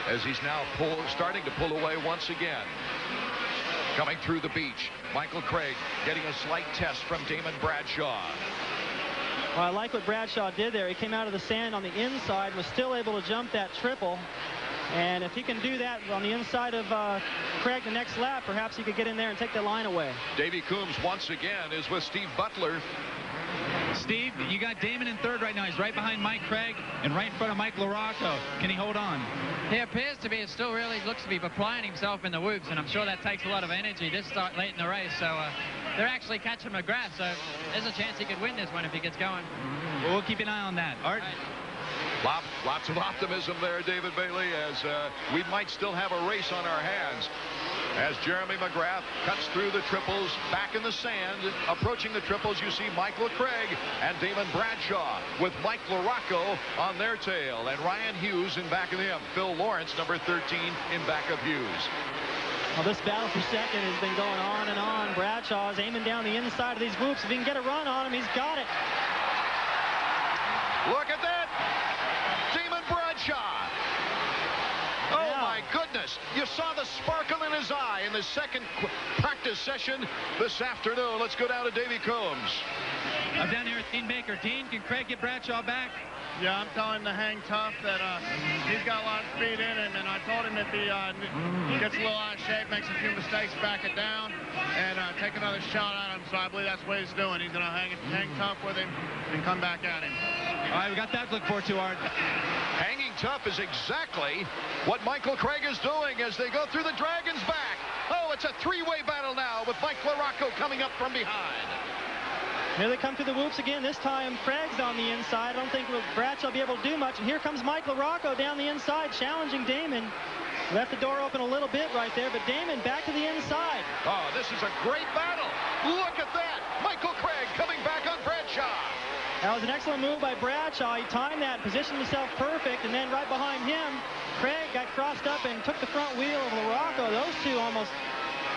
As he's now starting to pull away once again. Coming through the beach, Michael Craig getting a slight test from Damon Bradshaw. Well, I like what Bradshaw did there. He came out of the sand on the inside and was still able to jump that triple. And if he can do that on the inside of Craig the next lap, perhaps he could get in there and take the line away. Davey Coombs once again is with Steve Butler. Steve, you got Damon in third right now. He's right behind Mike Craig and right in front of Mike LaRocco. Can he hold on? He appears to be, it still really looks to be applying himself in the whoops, and I'm sure that takes a lot of energy this start late in the race. So they're actually catching McGrath, so there's a chance he could win this one if he gets going. Well, we'll keep an eye on that. Art? Lots of optimism there, David Bailey, as we might still have a race on our hands. As Jeremy McGrath cuts through the triples, back in the sand, approaching the triples, you see Michael Craig and Damon Bradshaw with Mike LaRocco on their tail, and Ryan Hughes in back of him. Phil Lawrence, number 13, in back of Hughes. Well, this battle for second has been going on and on. Bradshaw is aiming down the inside of these whoops. If he can get a run on him, he's got it. Look at that! Damon Bradshaw! Oh, my goodness. You saw the sparkle in his eye in the second practice session this afternoon. Let's go down to Davey Coombs. I'm down here at Dean Baker. Dean, can Craig get Bradshaw back? Yeah, I'm telling him to hang tough, that he's got a lot of speed in him, and I told him if he gets a little out of shape, makes a few mistakes, back it down, and take another shot at him. So I believe that's what he's doing. He's going to hang tough with him and come back at him. All right, we got that to look forward to, Art. Hanging tough is exactly what Michael Craig is doing as they go through the Dragons back. Oh, it's a three-way battle now with Mike LaRocco coming up from behind. Here they come through the whoops again. This time Craig's on the inside. I don't think Bradshaw will be able to do much. And here comes Mike LaRocco down the inside, challenging Damon. Left the door open a little bit right there, but Damon back to the inside. Oh, this is a great battle. Look at that. Michael Craig coming back on Bradshaw. That was an excellent move by Bradshaw. He timed that, positioned himself perfect, and then right behind him, Craig got crossed up and took the front wheel of LaRocco. Those two almost,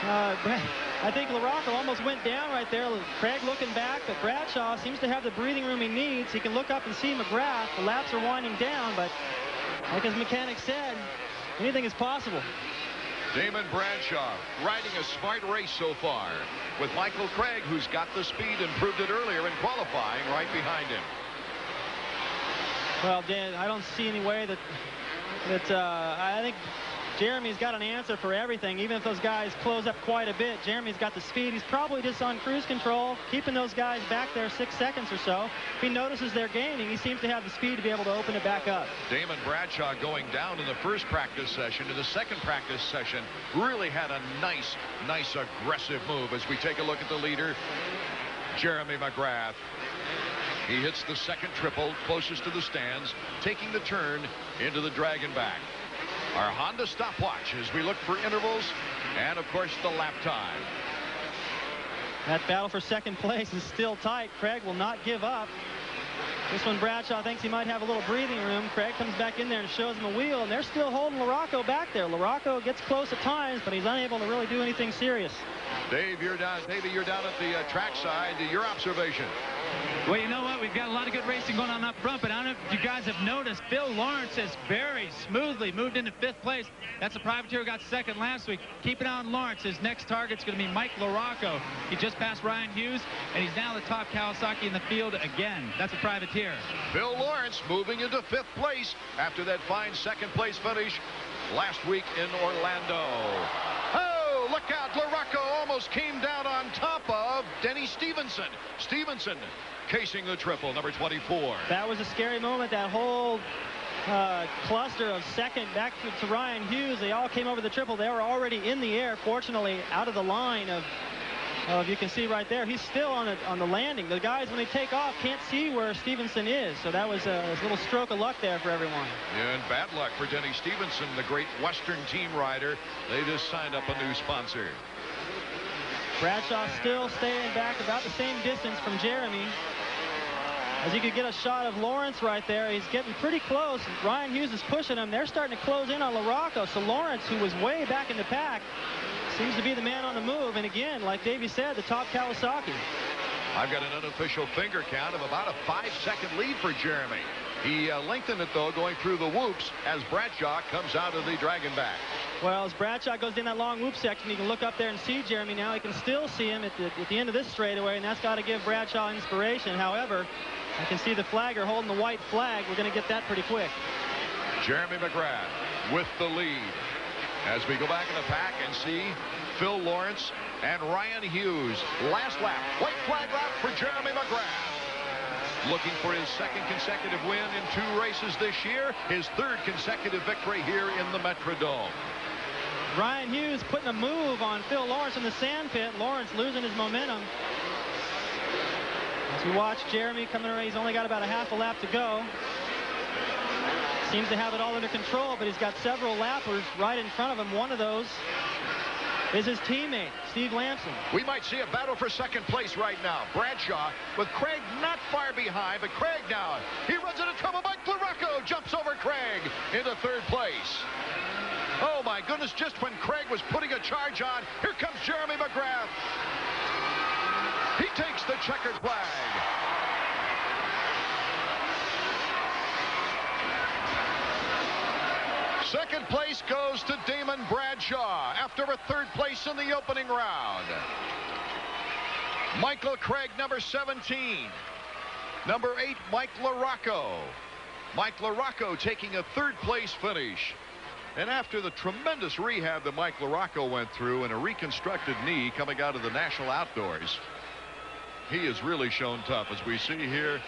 I think LaRocco almost went down right there. Craig looking back, but Bradshaw seems to have the breathing room he needs. He can look up and see McGrath. The laps are winding down, but like his mechanic said, anything is possible. Damon Bradshaw riding a smart race so far with Michael Craig, who's got the speed and proved it earlier in qualifying, right behind him. Well, Dan, I don't see any way that I think Jeremy's got an answer for everything. Even if those guys close up quite a bit, Jeremy's got the speed. He's probably just on cruise control, keeping those guys back there 6 seconds or so. If he notices they're gaining, he seems to have the speed to be able to open it back up. Damon Bradshaw going down in the first practice session. In the second practice session, really had a nice aggressive move. As we take a look at the leader, Jeremy McGrath. He hits the second triple closest to the stands, taking the turn into the Dragon back. Our Honda stopwatch as we look for intervals and, of course, the lap time. That battle for second place is still tight. Craig will not give up. This one, Bradshaw thinks he might have a little breathing room. Craig comes back in there and shows him a wheel, and they're still holding LaRocco back there. LaRocco gets close at times, but he's unable to really do anything serious. Davey, you're down at the track side. Your observation. Well, you know what? We've got a lot of good racing going on up front, but I don't know if you guys have noticed, Phil Lawrence has very smoothly moved into 5th place. That's a privateer who got 2nd last week. Keep an eye on Lawrence. His next target's going to be Mike LaRocco. He just passed Ryan Hughes, and he's now the top Kawasaki in the field again. That's a privateer. Phil Lawrence moving into 5th place after that fine 2nd place finish last week in Orlando. Oh, look out. LaRocco almost came down on top of Denny Stevenson. Stevenson casing the triple, number 24. That was a scary moment. That whole cluster of 2nd back to Ryan Hughes. They all came over the triple. They were already in the air, fortunately, out of the line of you can see right there, he's still on the landing. The guys, when they take off, can't see where Stevenson is. So that was a little stroke of luck there for everyone. Yeah, and bad luck for Denny Stevenson, the great Western team rider. They just signed up a new sponsor. Bradshaw still staying back about the same distance from Jeremy. As you could get a shot of Lawrence right there, he's getting pretty close. Ryan Hughes is pushing him. They're starting to close in on LaRocco. So Lawrence, who was way back in the pack, seems to be the man on the move. And again, like Davey said, the top Kawasaki. I've got an unofficial finger count of about a 5-second lead for Jeremy. He lengthened it, though, going through the whoops as Bradshaw comes out of the dragon back. Well, as Bradshaw goes in that long whoop section, you can look up there and see Jeremy now. He can still see him at the end of this straightaway, and that's got to give Bradshaw inspiration. However, I can see the flagger holding the white flag. We're going to get that pretty quick. Jeremy McGrath with the lead. As we go back in the pack and see Phil Lawrence and Ryan Hughes. Last lap, white flag lap for Jeremy McGrath. Looking for his 2nd consecutive win in 2 races this year. His 3rd consecutive victory here in the Metrodome. Ryan Hughes putting a move on Phil Lawrence in the sand pit. Lawrence losing his momentum. As we watch Jeremy coming around, he's only got about a half a lap to go. Seems to have it all under control, but he's got several lappers right in front of him. One of those is his teammate, Steve Lamson. We might see a battle for 2nd place right now. Bradshaw with Craig not far behind, but Craig now, he runs into trouble. Mike LaRocco jumps over Craig into 3rd place. Oh my goodness, just when Craig was putting a charge on, here comes Jeremy McGrath. He takes the checkered flag. Second place goes to Damon Bradshaw after a 3rd place in the opening round. Michael Craig, number 17. Number 8, Mike LaRocco. Mike LaRocco taking a 3rd place finish. And after the tremendous rehab that Mike LaRocco went through and a reconstructed knee coming out of the National Outdoors, he has really shown tough. As we see here,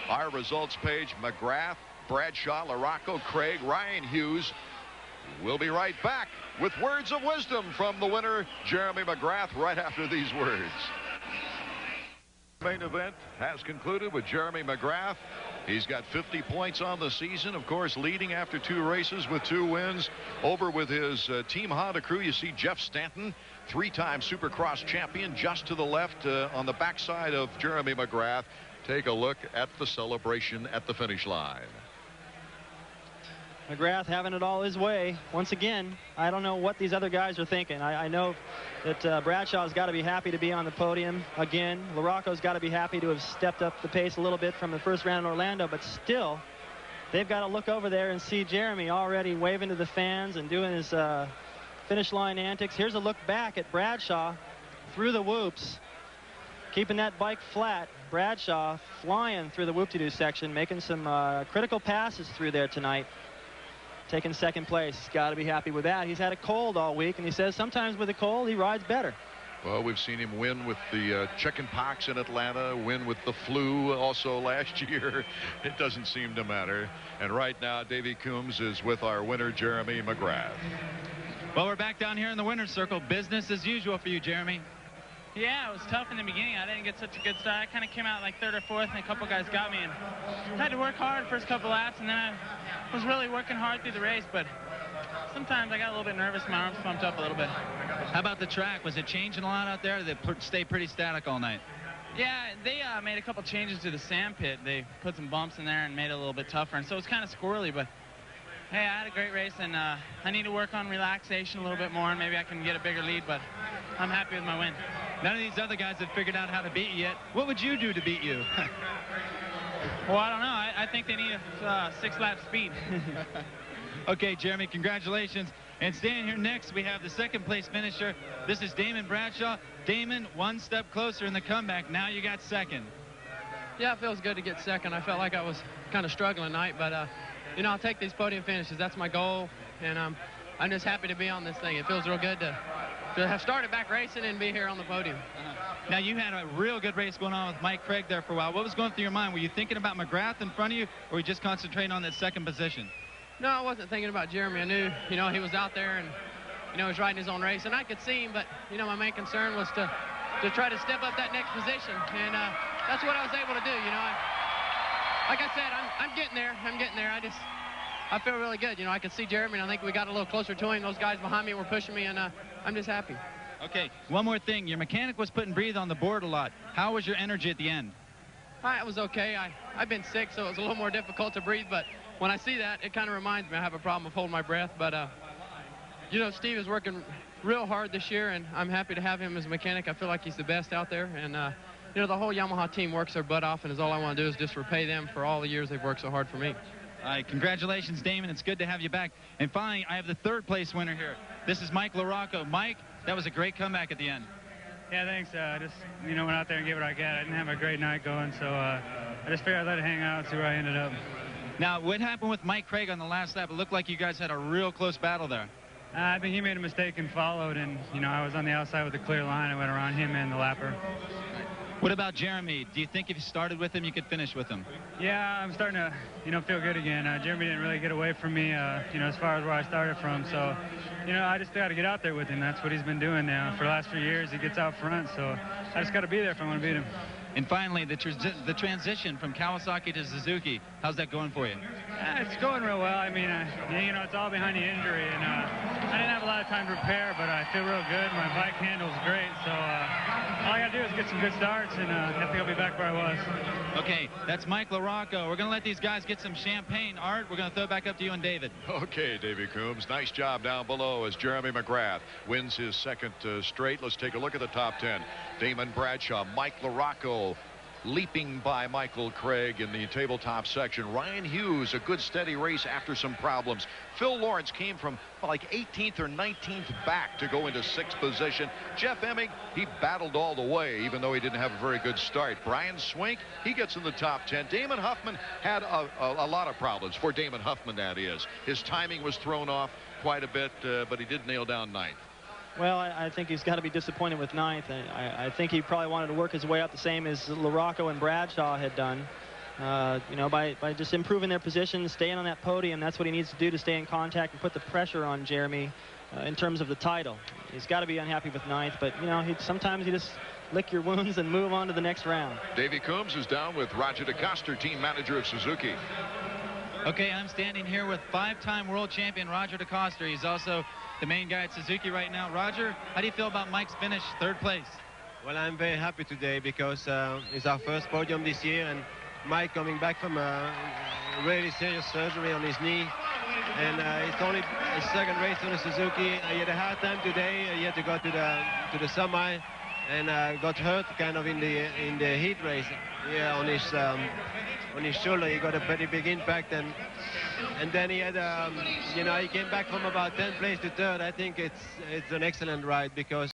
our results page, McGrath, Bradshaw, LaRocco, Craig, Ryan Hughes. We'll be right back with words of wisdom from the winner, Jeremy McGrath, right after these words. Main event has concluded with Jeremy McGrath. He's got 50 points on the season, of course, leading after 2 races with 2 wins. Over with his Team Honda crew, you see Jeff Stanton, 3-time Supercross champion, just to the left on the backside of Jeremy McGrath. Take a look at the celebration at the finish line. McGrath having it all his way. Once again, I don't know what these other guys are thinking. I know that Bradshaw's got to be happy to be on the podium again. LaRocco's got to be happy to have stepped up the pace a little bit from the first round in Orlando, but still, they've got to look over there and see Jeremy already waving to the fans and doing his finish line antics. Here's a look back at Bradshaw through the whoops, keeping that bike flat. Bradshaw flying through the whoop-de-doo section, making some critical passes through there tonight. Taking second place. He's got to be happy with that. He's had a cold all week, and he says sometimes with a cold, he rides better. Well, we've seen him win with the chicken pox in Atlanta, win with the flu also last year. It doesn't seem to matter. And right now, Davey Coombs is with our winner, Jeremy McGrath. Well, we're back down here in the winner's circle. Business as usual for you, Jeremy. Yeah, it was tough in the beginning. I didn't get such a good start. I kind of came out like 3rd or 4th, and a couple guys got me. And had to work hard first couple laps, and then I was really working hard through the race. But sometimes I got a little bit nervous. My arms pumped up a little bit. How about the track? Was it changing a lot out there? Or did it stay pretty static all night? Yeah, they made a couple changes to the sand pit. They put some bumps in there and made it a little bit tougher. And so it's kind of squirrely, but hey, I had a great race, and I need to work on relaxation a little bit more, and maybe I can get a bigger lead, but I'm happy with my win. None of these other guys have figured out how to beat you yet. What would you do to beat you? Well, I don't know. I think they need a 6-lap speed. Okay, Jeremy, congratulations. And staying here next, we have the second place finisher. This is Damon Bradshaw. Damon, one step closer in the comeback. Now you got second. Yeah, it feels good to get second. I felt like I was kind of struggling tonight, but, you know, I'll take these podium finishes. That's my goal, and I'm just happy to be on this thing. It feels real good to have started back racing and be here on the podium. Now, you had a real good race going on with Mike Craig there for a while. What was going through your mind? Were you thinking about McGrath in front of you, or were you just concentrating on that second position? No, I wasn't thinking about Jeremy. I knew, you know, he was out there and, you know, he was riding his own race, and I could see him, but, you know, my main concern was to try to step up that next position, and that's what I was able to do, you know. Like I said, I'm getting there. I feel really good. You know, I could see Jeremy, and I think we got a little closer to him. Those guys behind me were pushing me, and I'm just happy. Okay, one more thing. Your mechanic was putting breathe on the board a lot. How was your energy at the end? It was okay. I've been sick, so it was a little more difficult to breathe, but when I see that, it kind of reminds me I have a problem of holding my breath. But, you know, Steve is working real hard this year, and I'm happy to have him as a mechanic. I feel like he's the best out there, and, you know, the whole Yamaha team works their butt off, and all I want to do is just repay them for all the years they've worked so hard for me. All right, congratulations, Damon. It's good to have you back. And finally, I have the third place winner here. This is Mike LaRocco. Mike, that was a great comeback at the end. Yeah, thanks. Just, you know, went out there and gave it what I got. I didn't have a great night going, so I just figured I'd let it hang out and see where I ended up. Now, what happened with Mike Craig on the last lap? It looked like you guys had a real close battle there. I think he made a mistake and followed, and, you know, I was on the outside with a clear line. I went around him and the lapper. What about Jeremy? Do you think if you started with him, you could finish with him? Yeah, I'm starting to, you know, feel good again. Jeremy didn't really get away from me, you know, as far as where I started from. So, you know, I just got to get out there with him. That's what he's been doing now. For the last few years, he gets out front. So I just got to be there if I want to beat him. And finally, the transition from Kawasaki to Suzuki, how's that going for you? It's going real well. I mean, you know, it's all behind the injury, and I didn't have a lot of time to prepare, but I feel real good. My bike handle's great, so all I got to do is get some good starts, and I think I'll be back where I was. Okay, that's Mike LaRocco. We're going to let these guys get some champagne. Art, we're going to throw it back up to you and David. Okay, Davey Coombs. Nice job down below as Jeremy McGrath wins his second straight. Let's take a look at the top 10. Damon Bradshaw, Mike LaRocco, leaping by Michael Craig in the tabletop section. Ryan Hughes, a good steady race after some problems. Phil Lawrence came from like 18th or 19th back to go into 6th position. Jeff Emming, he battled all the way, even though he didn't have a very good start. Brian Swink, he gets in the top 10. Damon Huffman had a lot of problems. For Damon Huffman, that is. His timing was thrown off quite a bit, but he did nail down 9th. Well, I think he's got to be disappointed with 9th. I think he probably wanted to work his way up the same as LaRocco and Bradshaw had done. You know, by just improving their position, staying on that podium. That's what he needs to do to stay in contact and put the pressure on Jeremy in terms of the title. He's got to be unhappy with 9th, but, you know, sometimes you just lick your wounds and move on to the next round. Davey Coombs is down with Roger DeCoster, team manager of Suzuki. Okay, I'm standing here with 5-time world champion Roger DeCoster. He's also the main guy at Suzuki right now. Roger, how do you feel about Mike's finish, 3rd place? Well, I'm very happy today because it's our first podium this year, and Mike coming back from a really serious surgery on his knee, and it's only his 2nd race on the Suzuki. He had a hard time today. He had to go to the semi, and got hurt kind of in the heat race. Yeah, on his shoulder, he got a pretty big impact, and then he had, you know, he came back from about 10th place to 3rd. I think it's an excellent ride because